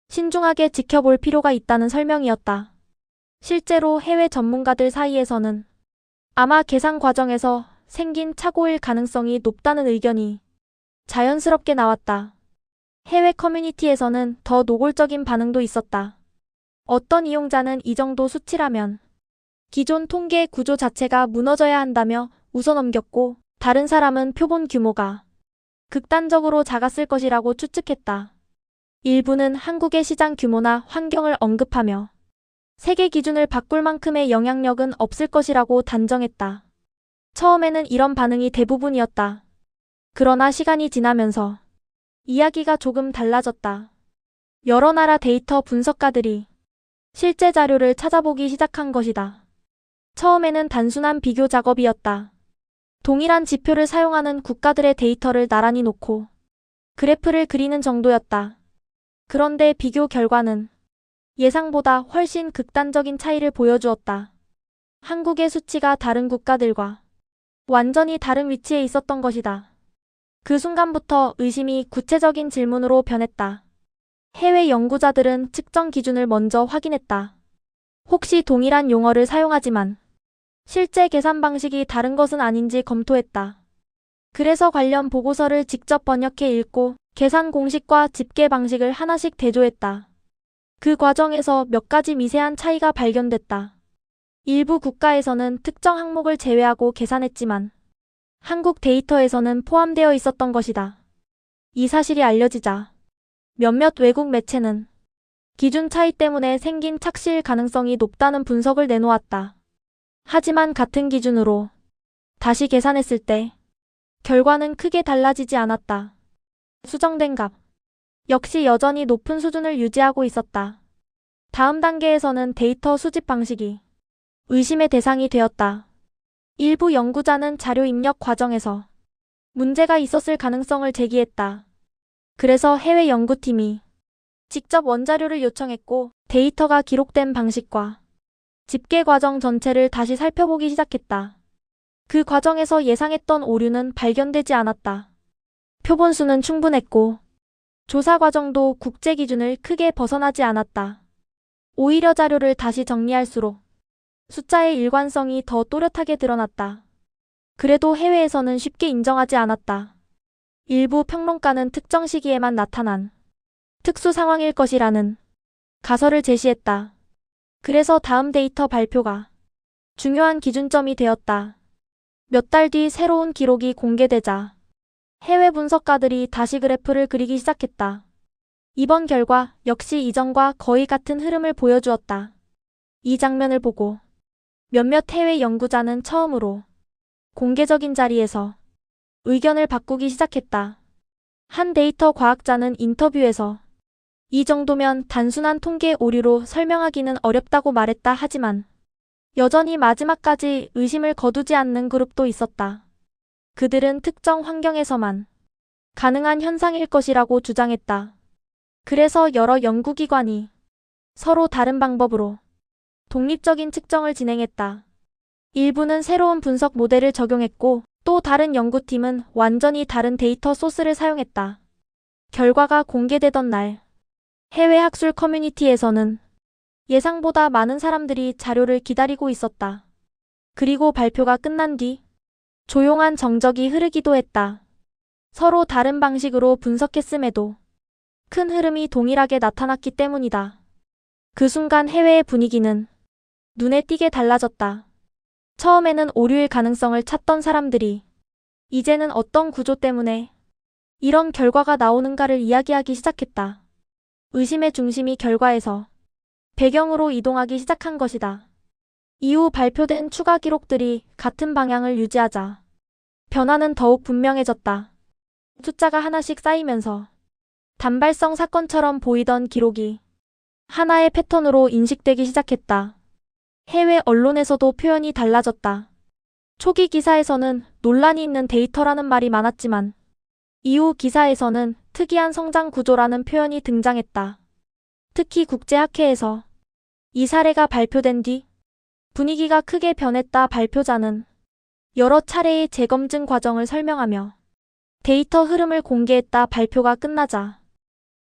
S1: 신중하게 지켜볼 필요가 있다는 설명이었다. 실제로 해외 전문가들 사이에서는 아마 계산 과정에서 생긴 착오일 가능성이 높다는 의견이 자연스럽게 나왔다. 해외 커뮤니티에서는 더 노골적인 반응도 있었다. 어떤 이용자는 이 정도 수치라면 기존 통계 구조 자체가 무너져야 한다며 웃어넘겼고, 다른 사람은 표본 규모가 극단적으로 작았을 것이라고 추측했다. 일부는 한국의 시장 규모나 환경을 언급하며 세계 기준을 바꿀 만큼의 영향력은 없을 것이라고 단정했다. 처음에는 이런 반응이 대부분이었다. 그러나 시간이 지나면서 이야기가 조금 달라졌다. 여러 나라 데이터 분석가들이 실제 자료를 찾아보기 시작한 것이다. 처음에는 단순한 비교 작업이었다. 동일한 지표를 사용하는 국가들의 데이터를 나란히 놓고 그래프를 그리는 정도였다. 그런데 비교 결과는 예상보다 훨씬 극단적인 차이를 보여주었다. 한국의 수치가 다른 국가들과 완전히 다른 위치에 있었던 것이다. 그 순간부터 의심이 구체적인 질문으로 변했다. 해외 연구자들은 측정 기준을 먼저 확인했다. 혹시 동일한 용어를 사용하지만 실제 계산 방식이 다른 것은 아닌지 검토했다. 그래서 관련 보고서를 직접 번역해 읽고 계산 공식과 집계 방식을 하나씩 대조했다. 그 과정에서 몇 가지 미세한 차이가 발견됐다. 일부 국가에서는 특정 항목을 제외하고 계산했지만 한국 데이터에서는 포함되어 있었던 것이다. 이 사실이 알려지자 몇몇 외국 매체는 기준 차이 때문에 생긴 착시일 가능성이 높다는 분석을 내놓았다. 하지만 같은 기준으로 다시 계산했을 때 결과는 크게 달라지지 않았다. 수정된 값 역시 여전히 높은 수준을 유지하고 있었다. 다음 단계에서는 데이터 수집 방식이 의심의 대상이 되었다. 일부 연구자는 자료 입력 과정에서 문제가 있었을 가능성을 제기했다. 그래서 해외 연구팀이 직접 원자료를 요청했고 데이터가 기록된 방식과 집계 과정 전체를 다시 살펴보기 시작했다. 그 과정에서 예상했던 오류는 발견되지 않았다. 표본수는 충분했고 조사 과정도 국제 기준을 크게 벗어나지 않았다. 오히려 자료를 다시 정리할수록 숫자의 일관성이 더 또렷하게 드러났다. 그래도 해외에서는 쉽게 인정하지 않았다. 일부 평론가는 특정 시기에만 나타난 특수 상황일 것이라는 가설을 제시했다. 그래서 다음 데이터 발표가 중요한 기준점이 되었다. 몇 달 뒤 새로운 기록이 공개되자 해외 분석가들이 다시 그래프를 그리기 시작했다. 이번 결과 역시 이전과 거의 같은 흐름을 보여주었다. 이 장면을 보고 몇몇 해외 연구자는 처음으로 공개적인 자리에서 의견을 바꾸기 시작했다. 한 데이터 과학자는 인터뷰에서 이 정도면 단순한 통계 오류로 설명하기는 어렵다고 말했다. 하지만 여전히 마지막까지 의심을 거두지 않는 그룹도 있었다. 그들은 특정 환경에서만 가능한 현상일 것이라고 주장했다. 그래서 여러 연구기관이 서로 다른 방법으로 독립적인 측정을 진행했다. 일부는 새로운 분석 모델을 적용했고 또 다른 연구팀은 완전히 다른 데이터 소스를 사용했다. 결과가 공개되던 날, 해외 학술 커뮤니티에서는 예상보다 많은 사람들이 자료를 기다리고 있었다. 그리고 발표가 끝난 뒤 조용한 정적이 흐르기도 했다. 서로 다른 방식으로 분석했음에도 큰 흐름이 동일하게 나타났기 때문이다. 그 순간 해외의 분위기는 눈에 띄게 달라졌다. 처음에는 오류일 가능성을 찾던 사람들이 이제는 어떤 구조 때문에 이런 결과가 나오는가를 이야기하기 시작했다. 의심의 중심이 결과에서 배경으로 이동하기 시작한 것이다. 이후 발표된 추가 기록들이 같은 방향을 유지하자 변화는 더욱 분명해졌다. 숫자가 하나씩 쌓이면서 단발성 사건처럼 보이던 기록이 하나의 패턴으로 인식되기 시작했다. 해외 언론에서도 표현이 달라졌다. 초기 기사에서는 논란이 있는 데이터라는 말이 많았지만 이후 기사에서는 특이한 성장 구조라는 표현이 등장했다. 특히 국제학회에서 이 사례가 발표된 뒤 분위기가 크게 변했다. 발표자는 여러 차례의 재검증 과정을 설명하며 데이터 흐름을 공개했다. 발표가 끝나자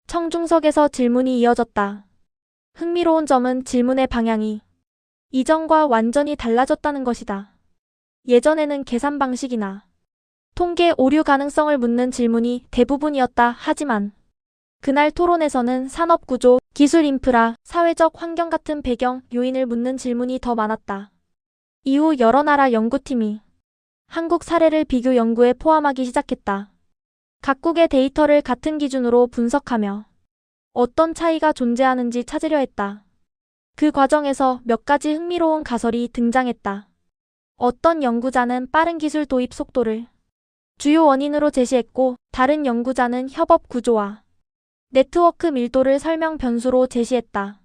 S1: 청중석에서 질문이 이어졌다. 흥미로운 점은 질문의 방향이 이전과 완전히 달라졌다는 것이다. 예전에는 계산 방식이나 통계 오류 가능성을 묻는 질문이 대부분이었다. 하지만 그날 토론에서는 산업 구조, 기술 인프라, 사회적 환경 같은 배경, 요인을 묻는 질문이 더 많았다. 이후 여러 나라 연구팀이 한국 사례를 비교 연구에 포함하기 시작했다. 각국의 데이터를 같은 기준으로 분석하며 어떤 차이가 존재하는지 찾으려 했다. 그 과정에서 몇 가지 흥미로운 가설이 등장했다. 어떤 연구자는 빠른 기술 도입 속도를 주요 원인으로 제시했고 다른 연구자는 협업 구조와 네트워크 밀도를 설명 변수로 제시했다.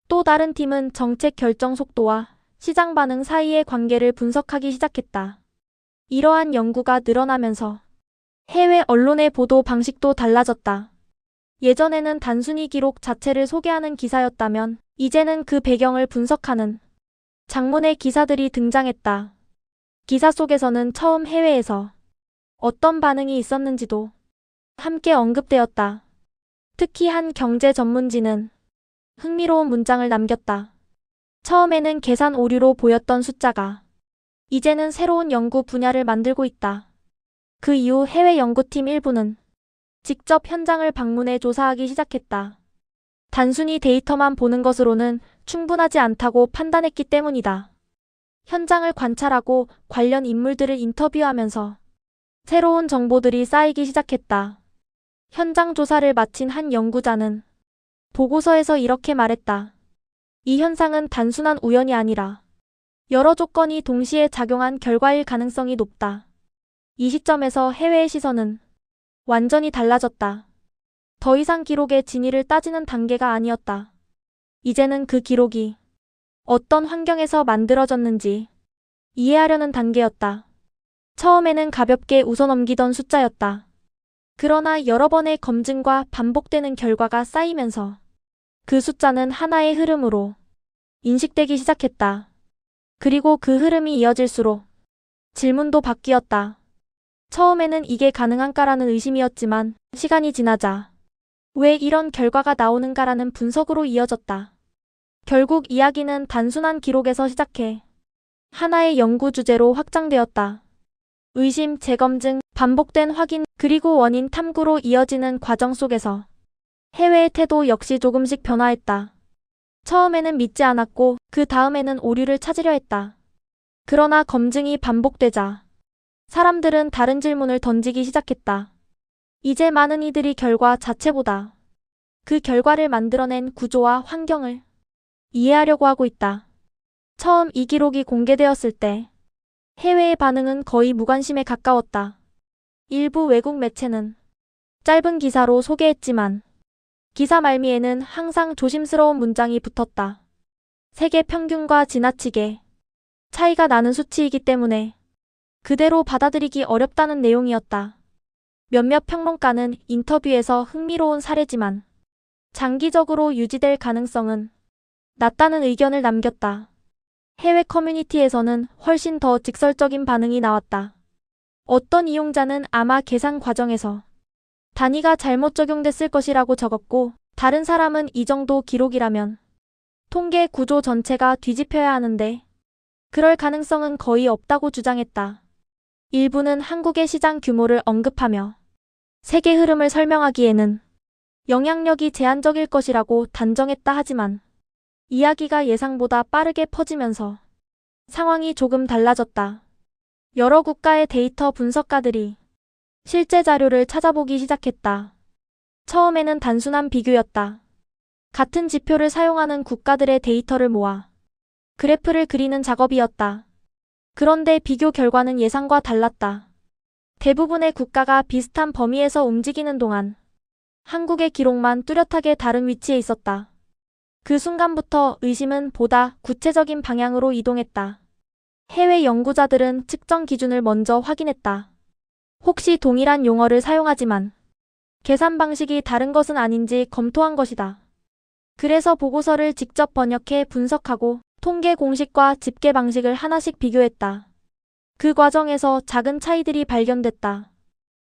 S1: 또 다른 팀은 정책 결정 속도와 시장 반응 사이의 관계를 분석하기 시작했다. 이러한 연구가 늘어나면서 해외 언론의 보도 방식도 달라졌다. 예전에는 단순히 기록 자체를 소개하는 기사였다면 이제는 그 배경을 분석하는 장문의 기사들이 등장했다. 기사 속에서는 처음 해외에서 어떤 반응이 있었는지도 함께 언급되었다. 특히 한 경제 전문지는 흥미로운 문장을 남겼다. 처음에는 계산 오류로 보였던 숫자가 이제는 새로운 연구 분야를 만들고 있다. 그 이후 해외 연구팀 일부는 직접 현장을 방문해 조사하기 시작했다. 단순히 데이터만 보는 것으로는 충분하지 않다고 판단했기 때문이다. 현장을 관찰하고 관련 인물들을 인터뷰하면서 새로운 정보들이 쌓이기 시작했다. 현장 조사를 마친 한 연구자는 보고서에서 이렇게 말했다. 이 현상은 단순한 우연이 아니라 여러 조건이 동시에 작용한 결과일 가능성이 높다. 이 시점에서 해외의 시선은 완전히 달라졌다. 더 이상 기록의 진위를 따지는 단계가 아니었다. 이제는 그 기록이 어떤 환경에서 만들어졌는지 이해하려는 단계였다. 처음에는 가볍게 웃어넘기던 숫자였다. 그러나 여러 번의 검증과 반복되는 결과가 쌓이면서 그 숫자는 하나의 흐름으로 인식되기 시작했다. 그리고 그 흐름이 이어질수록 질문도 바뀌었다. 처음에는 이게 가능한가라는 의심이었지만 시간이 지나자 왜 이런 결과가 나오는가라는 분석으로 이어졌다. 결국 이야기는 단순한 기록에서 시작해 하나의 연구 주제로 확장되었다. 의심, 재검증, 반복된 확인, 그리고 원인 탐구로 이어지는 과정 속에서 해외의 태도 역시 조금씩 변화했다. 처음에는 믿지 않았고 그 다음에는 오류를 찾으려 했다. 그러나 검증이 반복되자 사람들은 다른 질문을 던지기 시작했다. 이제 많은 이들이 결과 자체보다 그 결과를 만들어낸 구조와 환경을 이해하려고 하고 있다. 처음 이 기록이 공개되었을 때 해외의 반응은 거의 무관심에 가까웠다. 일부 외국 매체는 짧은 기사로 소개했지만 기사 말미에는 항상 조심스러운 문장이 붙었다. 세계 평균과 지나치게 차이가 나는 수치이기 때문에 그대로 받아들이기 어렵다는 내용이었다. 몇몇 평론가는 인터뷰에서 흥미로운 사례지만 장기적으로 유지될 가능성은 낮다는 의견을 남겼다. 해외 커뮤니티에서는 훨씬 더 직설적인 반응이 나왔다. 어떤 이용자는 아마 계산 과정에서 단위가 잘못 적용됐을 것이라고 적었고, 다른 사람은 이 정도 기록이라면 통계 구조 전체가 뒤집혀야 하는데 그럴 가능성은 거의 없다고 주장했다. 일부는 한국의 시장 규모를 언급하며 세계 흐름을 설명하기에는 영향력이 제한적일 것이라고 단정했다 하지만 이야기가 예상보다 빠르게 퍼지면서 상황이 조금 달라졌다. 여러 국가의 데이터 분석가들이 실제 자료를 찾아보기 시작했다. 처음에는 단순한 비교였다. 같은 지표를 사용하는 국가들의 데이터를 모아 그래프를 그리는 작업이었다. 그런데 비교 결과는 예상과 달랐다. 대부분의 국가가 비슷한 범위에서 움직이는 동안 한국의 기록만 뚜렷하게 다른 위치에 있었다. 그 순간부터 의심은 보다 구체적인 방향으로 이동했다. 해외 연구자들은 측정 기준을 먼저 확인했다. 혹시 동일한 용어를 사용하지만 계산 방식이 다른 것은 아닌지 검토한 것이다. 그래서 보고서를 직접 번역해 분석하고 통계 공식과 집계 방식을 하나씩 비교했다. 그 과정에서 작은 차이들이 발견됐다.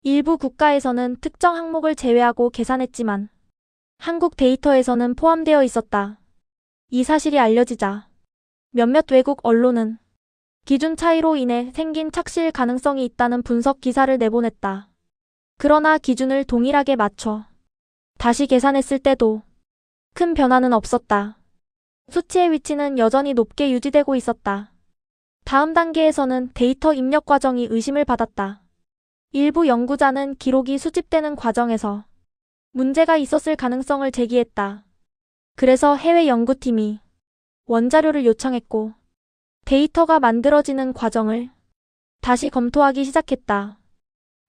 S1: 일부 국가에서는 특정 항목을 제외하고 계산했지만 한국 데이터에서는 포함되어 있었다. 이 사실이 알려지자 몇몇 외국 언론은 기준 차이로 인해 생긴 착실 가능성이 있다는 분석 기사를 내보냈다. 그러나 기준을 동일하게 맞춰 다시 계산했을 때도 큰 변화는 없었다. 수치의 위치는 여전히 높게 유지되고 있었다. 다음 단계에서는 데이터 입력 과정이 의심을 받았다. 일부 연구자는 기록이 수집되는 과정에서 문제가 있었을 가능성을 제기했다. 그래서 해외 연구팀이 원자료를 요청했고 데이터가 만들어지는 과정을 다시 검토하기 시작했다.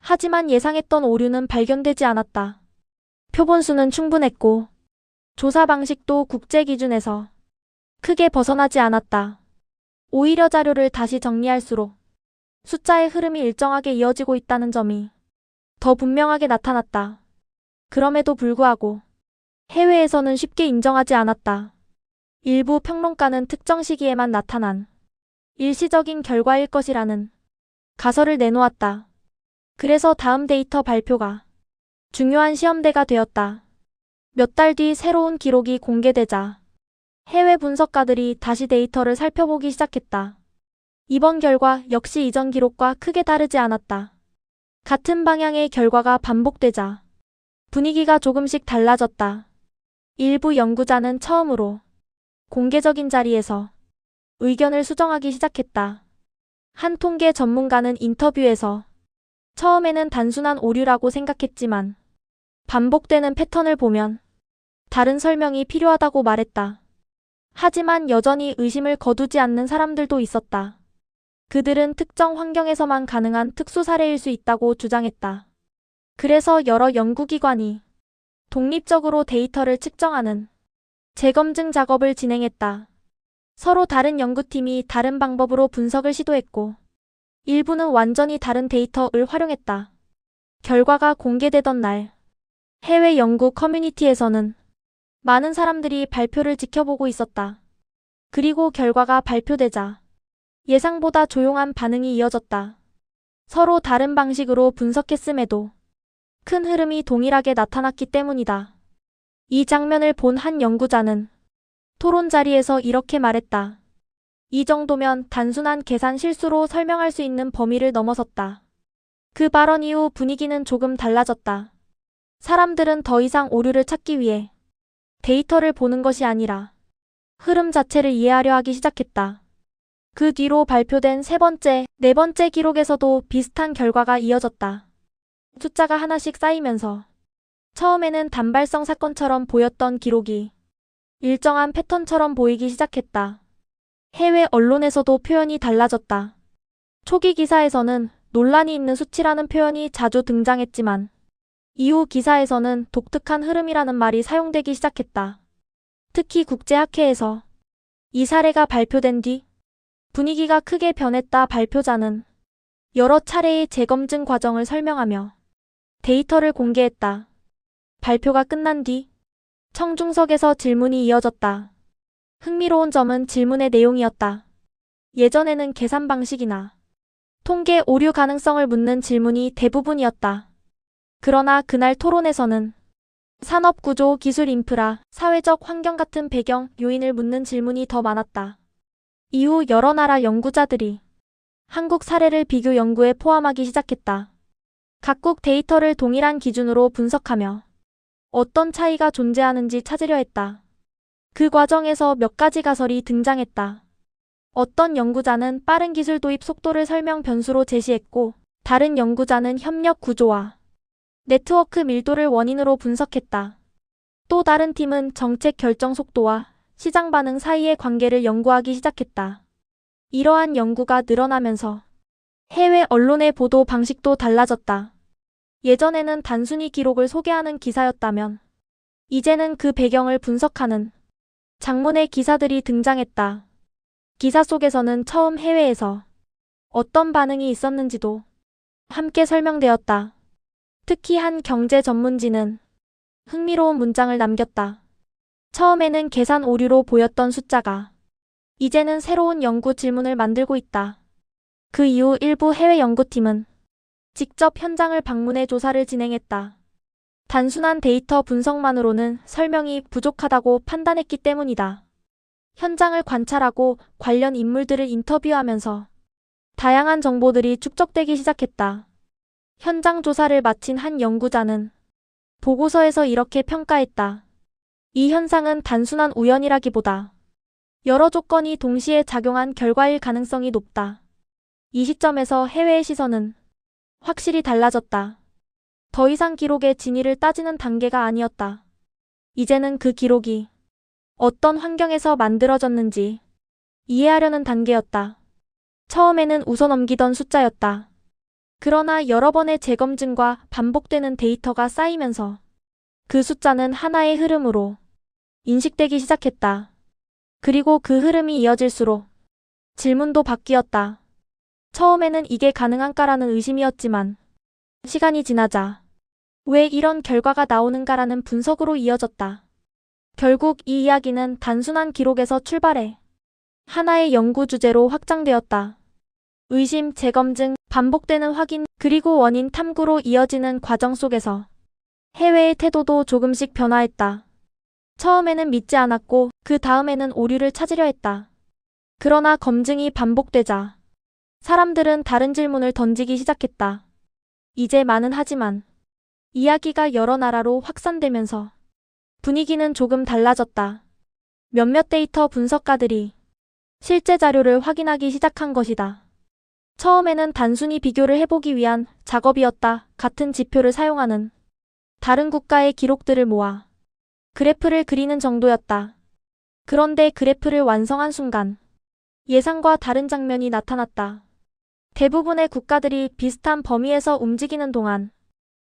S1: 하지만 예상했던 오류는 발견되지 않았다. 표본수는 충분했고 조사 방식도 국제 기준에서 크게 벗어나지 않았다. 오히려 자료를 다시 정리할수록 숫자의 흐름이 일정하게 이어지고 있다는 점이 더 분명하게 나타났다. 그럼에도 불구하고 해외에서는 쉽게 인정하지 않았다. 일부 평론가는 특정 시기에만 나타난 일시적인 결과일 것이라는 가설을 내놓았다. 그래서 다음 데이터 발표가 중요한 시험대가 되었다. 몇 달 뒤 새로운 기록이 공개되자 해외 분석가들이 다시 데이터를 살펴보기 시작했다. 이번 결과 역시 이전 기록과 크게 다르지 않았다. 같은 방향의 결과가 반복되자 분위기가 조금씩 달라졌다. 일부 연구자는 처음으로 공개적인 자리에서 의견을 수정하기 시작했다. 한 통계 전문가는 인터뷰에서 처음에는 단순한 오류라고 생각했지만 반복되는 패턴을 보면 다른 설명이 필요하다고 말했다. 하지만 여전히 의심을 거두지 않는 사람들도 있었다. 그들은 특정 환경에서만 가능한 특수 사례일 수 있다고 주장했다. 그래서 여러 연구기관이 독립적으로 데이터를 측정하는 재검증 작업을 진행했다. 서로 다른 연구팀이 다른 방법으로 분석을 시도했고 일부는 완전히 다른 데이터를 활용했다. 결과가 공개되던 날 해외 연구 커뮤니티에서는 많은 사람들이 발표를 지켜보고 있었다. 그리고 결과가 발표되자 예상보다 조용한 반응이 이어졌다. 서로 다른 방식으로 분석했음에도 큰 흐름이 동일하게 나타났기 때문이다. 이 장면을 본 한 연구자는 토론 자리에서 이렇게 말했다. 이 정도면 단순한 계산 실수로 설명할 수 있는 범위를 넘어섰다. 그 발언 이후 분위기는 조금 달라졌다. 사람들은 더 이상 오류를 찾기 위해 데이터를 보는 것이 아니라 흐름 자체를 이해하려 하기 시작했다. 그 뒤로 발표된 세 번째, 네 번째 기록에서도 비슷한 결과가 이어졌다. 숫자가 하나씩 쌓이면서 처음에는 단발성 사건처럼 보였던 기록이 일정한 패턴처럼 보이기 시작했다. 해외 언론에서도 표현이 달라졌다. 초기 기사에서는 논란이 있는 수치라는 표현이 자주 등장했지만 이후 기사에서는 독특한 흐름이라는 말이 사용되기 시작했다. 특히 국제학회에서 이 사례가 발표된 뒤 분위기가 크게 변했다. 발표자는 여러 차례의 재검증 과정을 설명하며 데이터를 공개했다. 발표가 끝난 뒤 청중석에서 질문이 이어졌다. 흥미로운 점은 질문의 내용이었다. 예전에는 계산 방식이나 통계 오류 가능성을 묻는 질문이 대부분이었다. 그러나 그날 토론에서는 산업 구조, 기술 인프라, 사회적 환경 같은 배경, 요인을 묻는 질문이 더 많았다. 이후 여러 나라 연구자들이 한국 사례를 비교 연구에 포함하기 시작했다. 각국 데이터를 동일한 기준으로 분석하며 어떤 차이가 존재하는지 찾으려 했다. 그 과정에서 몇 가지 가설이 등장했다. 어떤 연구자는 빠른 기술 도입 속도를 설명 변수로 제시했고, 다른 연구자는 협력 구조와 네트워크 밀도를 원인으로 분석했다. 또 다른 팀은 정책 결정 속도와 시장 반응 사이의 관계를 연구하기 시작했다. 이러한 연구가 늘어나면서 해외 언론의 보도 방식도 달라졌다. 예전에는 단순히 기록을 소개하는 기사였다면 이제는 그 배경을 분석하는 장문의 기사들이 등장했다. 기사 속에서는 처음 해외에서 어떤 반응이 있었는지도 함께 설명되었다. 특히 한 경제 전문지는 흥미로운 문장을 남겼다. 처음에는 계산 오류로 보였던 숫자가 이제는 새로운 연구 질문을 만들고 있다. 그 이후 일부 해외 연구팀은 직접 현장을 방문해 조사를 진행했다. 단순한 데이터 분석만으로는 설명이 부족하다고 판단했기 때문이다. 현장을 관찰하고 관련 인물들을 인터뷰하면서 다양한 정보들이 축적되기 시작했다. 현장 조사를 마친 한 연구자는 보고서에서 이렇게 평가했다. 이 현상은 단순한 우연이라기보다 여러 조건이 동시에 작용한 결과일 가능성이 높다. 이 시점에서 해외의 시선은 확실히 달라졌다. 더 이상 기록의 진위를 따지는 단계가 아니었다. 이제는 그 기록이 어떤 환경에서 만들어졌는지 이해하려는 단계였다. 처음에는 웃어넘기던 숫자였다. 그러나 여러 번의 재검증과 반복되는 데이터가 쌓이면서 그 숫자는 하나의 흐름으로 인식되기 시작했다. 그리고 그 흐름이 이어질수록 질문도 바뀌었다. 처음에는 이게 가능한가라는 의심이었지만 시간이 지나자 왜 이런 결과가 나오는가라는 분석으로 이어졌다. 결국 이 이야기는 단순한 기록에서 출발해 하나의 연구 주제로 확장되었다. 의심, 재검증, 반복되는 확인, 그리고 원인 탐구로 이어지는 과정 속에서 해외의 태도도 조금씩 변화했다. 처음에는 믿지 않았고 그 다음에는 오류를 찾으려 했다. 그러나 검증이 반복되자 사람들은 다른 질문을 던지기 시작했다. 이제 많은 하지만 이야기가 여러 나라로 확산되면서 분위기는 조금 달라졌다. 몇몇 데이터 분석가들이 실제 자료를 확인하기 시작한 것이다. 처음에는 단순히 비교를 해보기 위한 작업이었다. 같은 지표를 사용하는 다른 국가의 기록들을 모아 그래프를 그리는 정도였다. 그런데 그래프를 완성한 순간 예상과 다른 장면이 나타났다. 대부분의 국가들이 비슷한 범위에서 움직이는 동안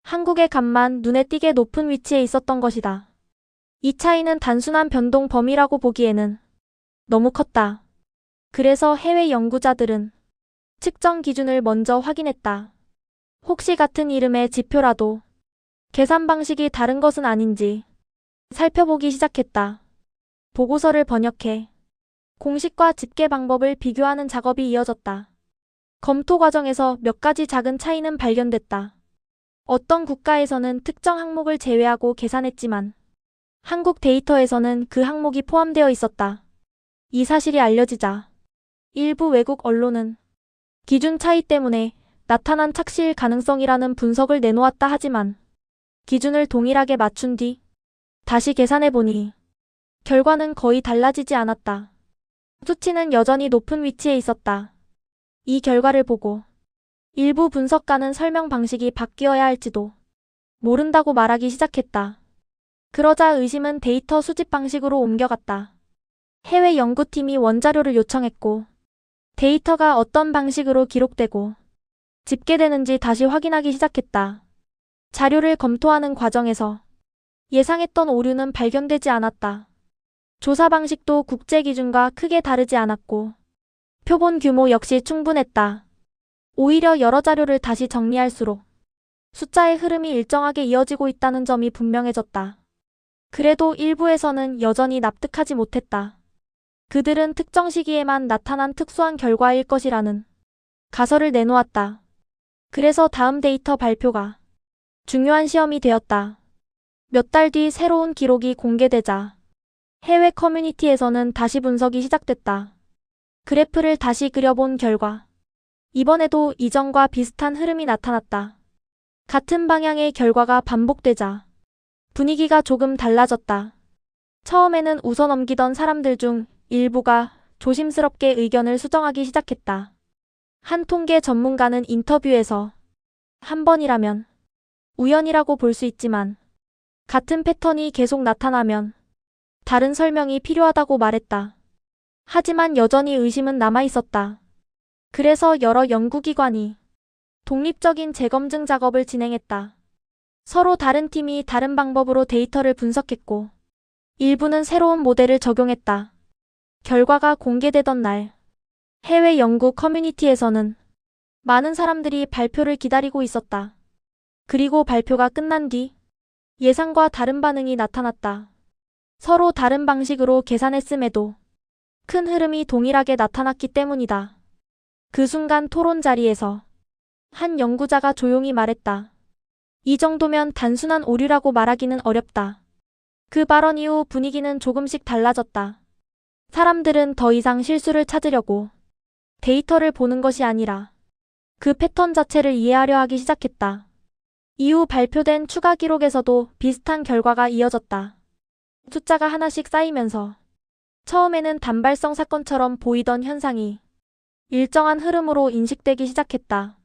S1: 한국의 값만 눈에 띄게 높은 위치에 있었던 것이다. 이 차이는 단순한 변동 범위라고 보기에는 너무 컸다. 그래서 해외 연구자들은 측정 기준을 먼저 확인했다. 혹시 같은 이름의 지표라도 계산 방식이 다른 것은 아닌지 살펴보기 시작했다. 보고서를 번역해 공식과 집계 방법을 비교하는 작업이 이어졌다. 검토 과정에서 몇 가지 작은 차이는 발견됐다. 어떤 국가에서는 특정 항목을 제외하고 계산했지만 한국 데이터에서는 그 항목이 포함되어 있었다. 이 사실이 알려지자 일부 외국 언론은 기준 차이 때문에 나타난 착시일 가능성이라는 분석을 내놓았다 하지만 기준을 동일하게 맞춘 뒤 다시 계산해보니 결과는 거의 달라지지 않았다. 수치는 여전히 높은 위치에 있었다. 이 결과를 보고 일부 분석가는 설명 방식이 바뀌어야 할지도 모른다고 말하기 시작했다. 그러자 의심은 데이터 수집 방식으로 옮겨갔다. 해외 연구팀이 원자료를 요청했고 데이터가 어떤 방식으로 기록되고 집계되는지 다시 확인하기 시작했다. 자료를 검토하는 과정에서 예상했던 오류는 발견되지 않았다. 조사 방식도 국제 기준과 크게 다르지 않았고 표본 규모 역시 충분했다. 오히려 여러 자료를 다시 정리할수록 숫자의 흐름이 일정하게 이어지고 있다는 점이 분명해졌다. 그래도 일부에서는 여전히 납득하지 못했다. 그들은 특정 시기에만 나타난 특수한 결과일 것이라는 가설을 내놓았다. 그래서 다음 데이터 발표가 중요한 시험이 되었다. 몇 달 뒤 새로운 기록이 공개되자 해외 커뮤니티에서는 다시 분석이 시작됐다. 그래프를 다시 그려본 결과 이번에도 이전과 비슷한 흐름이 나타났다. 같은 방향의 결과가 반복되자 분위기가 조금 달라졌다. 처음에는 웃어넘기던 사람들 중 일부가 조심스럽게 의견을 수정하기 시작했다. 한 통계 전문가는 인터뷰에서 한 번이라면 우연이라고 볼 수 있지만 같은 패턴이 계속 나타나면 다른 설명이 필요하다고 말했다. 하지만 여전히 의심은 남아있었다. 그래서 여러 연구기관이 독립적인 재검증 작업을 진행했다. 서로 다른 팀이 다른 방법으로 데이터를 분석했고 일부는 새로운 모델을 적용했다. 결과가 공개되던 날 해외 연구 커뮤니티에서는 많은 사람들이 발표를 기다리고 있었다. 그리고 발표가 끝난 뒤 예상과 다른 반응이 나타났다. 서로 다른 방식으로 계산했음에도 큰 흐름이 동일하게 나타났기 때문이다. 그 순간 토론 자리에서 한 연구자가 조용히 말했다. 이 정도면 단순한 오류라고 말하기는 어렵다. 그 발언 이후 분위기는 조금씩 달라졌다. 사람들은 더 이상 실수를 찾으려고 데이터를 보는 것이 아니라 그 패턴 자체를 이해하려 하기 시작했다. 이후 발표된 추가 기록에서도 비슷한 결과가 이어졌다. 숫자가 하나씩 쌓이면서 처음에는 단발성 사건처럼 보이던 현상이 일정한 흐름으로 인식되기 시작했다.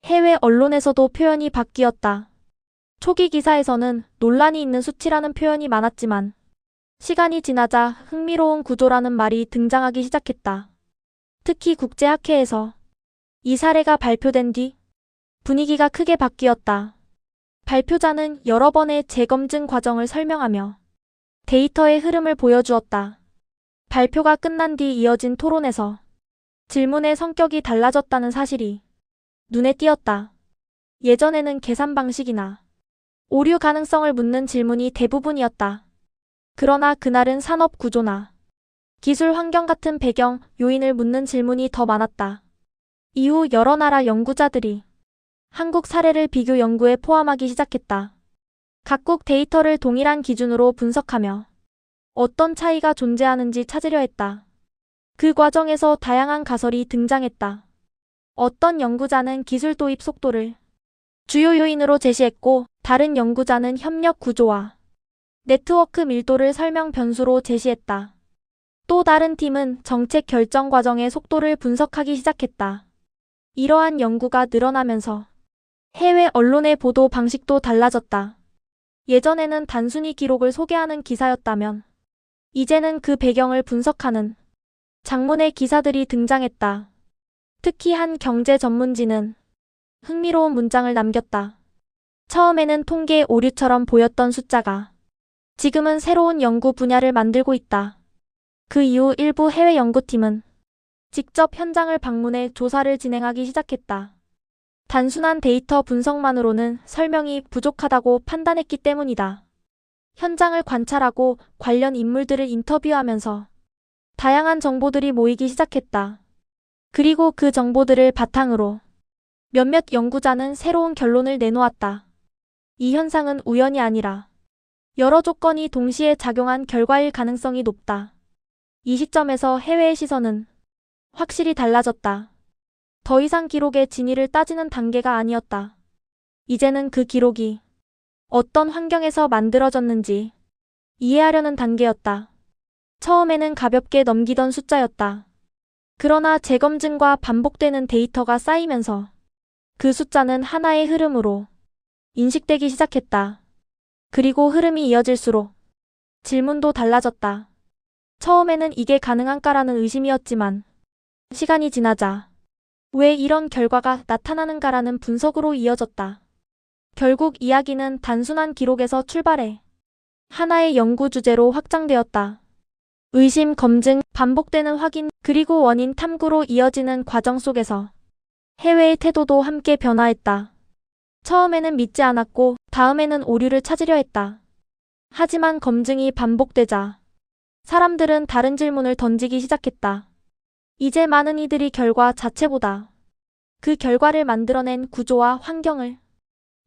S1: 해외 언론에서도 표현이 바뀌었다. 초기 기사에서는 논란이 있는 수치라는 표현이 많았지만 시간이 지나자 흥미로운 구조라는 말이 등장하기 시작했다. 특히 국제학회에서 이 사례가 발표된 뒤 분위기가 크게 바뀌었다. 발표자는 여러 번의 재검증 과정을 설명하며 데이터의 흐름을 보여주었다. 발표가 끝난 뒤 이어진 토론에서 질문의 성격이 달라졌다는 사실이 눈에 띄었다. 예전에는 계산 방식이나 오류 가능성을 묻는 질문이 대부분이었다. 그러나 그날은 산업 구조나 기술 환경 같은 배경, 요인을 묻는 질문이 더 많았다. 이후 여러 나라 연구자들이 한국 사례를 비교 연구에 포함하기 시작했다. 각국 데이터를 동일한 기준으로 분석하며 어떤 차이가 존재하는지 찾으려 했다. 그 과정에서 다양한 가설이 등장했다. 어떤 연구자는 기술 도입 속도를 주요 요인으로 제시했고 다른 연구자는 협력 구조와 네트워크 밀도를 설명 변수로 제시했다. 또 다른 팀은 정책 결정 과정의 속도를 분석하기 시작했다. 이러한 연구가 늘어나면서 해외 언론의 보도 방식도 달라졌다. 예전에는 단순히 기록을 소개하는 기사였다면 이제는 그 배경을 분석하는 장문의 기사들이 등장했다. 특히 한 경제 전문지는 흥미로운 문장을 남겼다. 처음에는 통계 오류처럼 보였던 숫자가 지금은 새로운 연구 분야를 만들고 있다. 그 이후 일부 해외 연구팀은 직접 현장을 방문해 조사를 진행하기 시작했다. 단순한 데이터 분석만으로는 설명이 부족하다고 판단했기 때문이다. 현장을 관찰하고 관련 인물들을 인터뷰하면서 다양한 정보들이 모이기 시작했다. 그리고 그 정보들을 바탕으로 몇몇 연구자는 새로운 결론을 내놓았다. 이 현상은 우연이 아니라 여러 조건이 동시에 작용한 결과일 가능성이 높다. 이 시점에서 해외의 시선은 확실히 달라졌다. 더 이상 기록의 진위를 따지는 단계가 아니었다. 이제는 그 기록이 어떤 환경에서 만들어졌는지 이해하려는 단계였다. 처음에는 가볍게 넘기던 숫자였다. 그러나 재검증과 반복되는 데이터가 쌓이면서 그 숫자는 하나의 흐름으로 인식되기 시작했다. 그리고 흐름이 이어질수록 질문도 달라졌다. 처음에는 이게 가능한가라는 의심이었지만 시간이 지나자 왜 이런 결과가 나타나는가라는 분석으로 이어졌다. 결국 이야기는 단순한 기록에서 출발해 하나의 연구 주제로 확장되었다. 의심, 검증, 반복되는 확인, 그리고 원인 탐구로 이어지는 과정 속에서 해외의 태도도 함께 변화했다. 처음에는 믿지 않았고 다음에는 오류를 찾으려 했다. 하지만 검증이 반복되자 사람들은 다른 질문을 던지기 시작했다. 이제 많은 이들이 결과 자체보다 그 결과를 만들어낸 구조와 환경을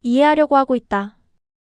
S1: 이해하려고 하고 있다.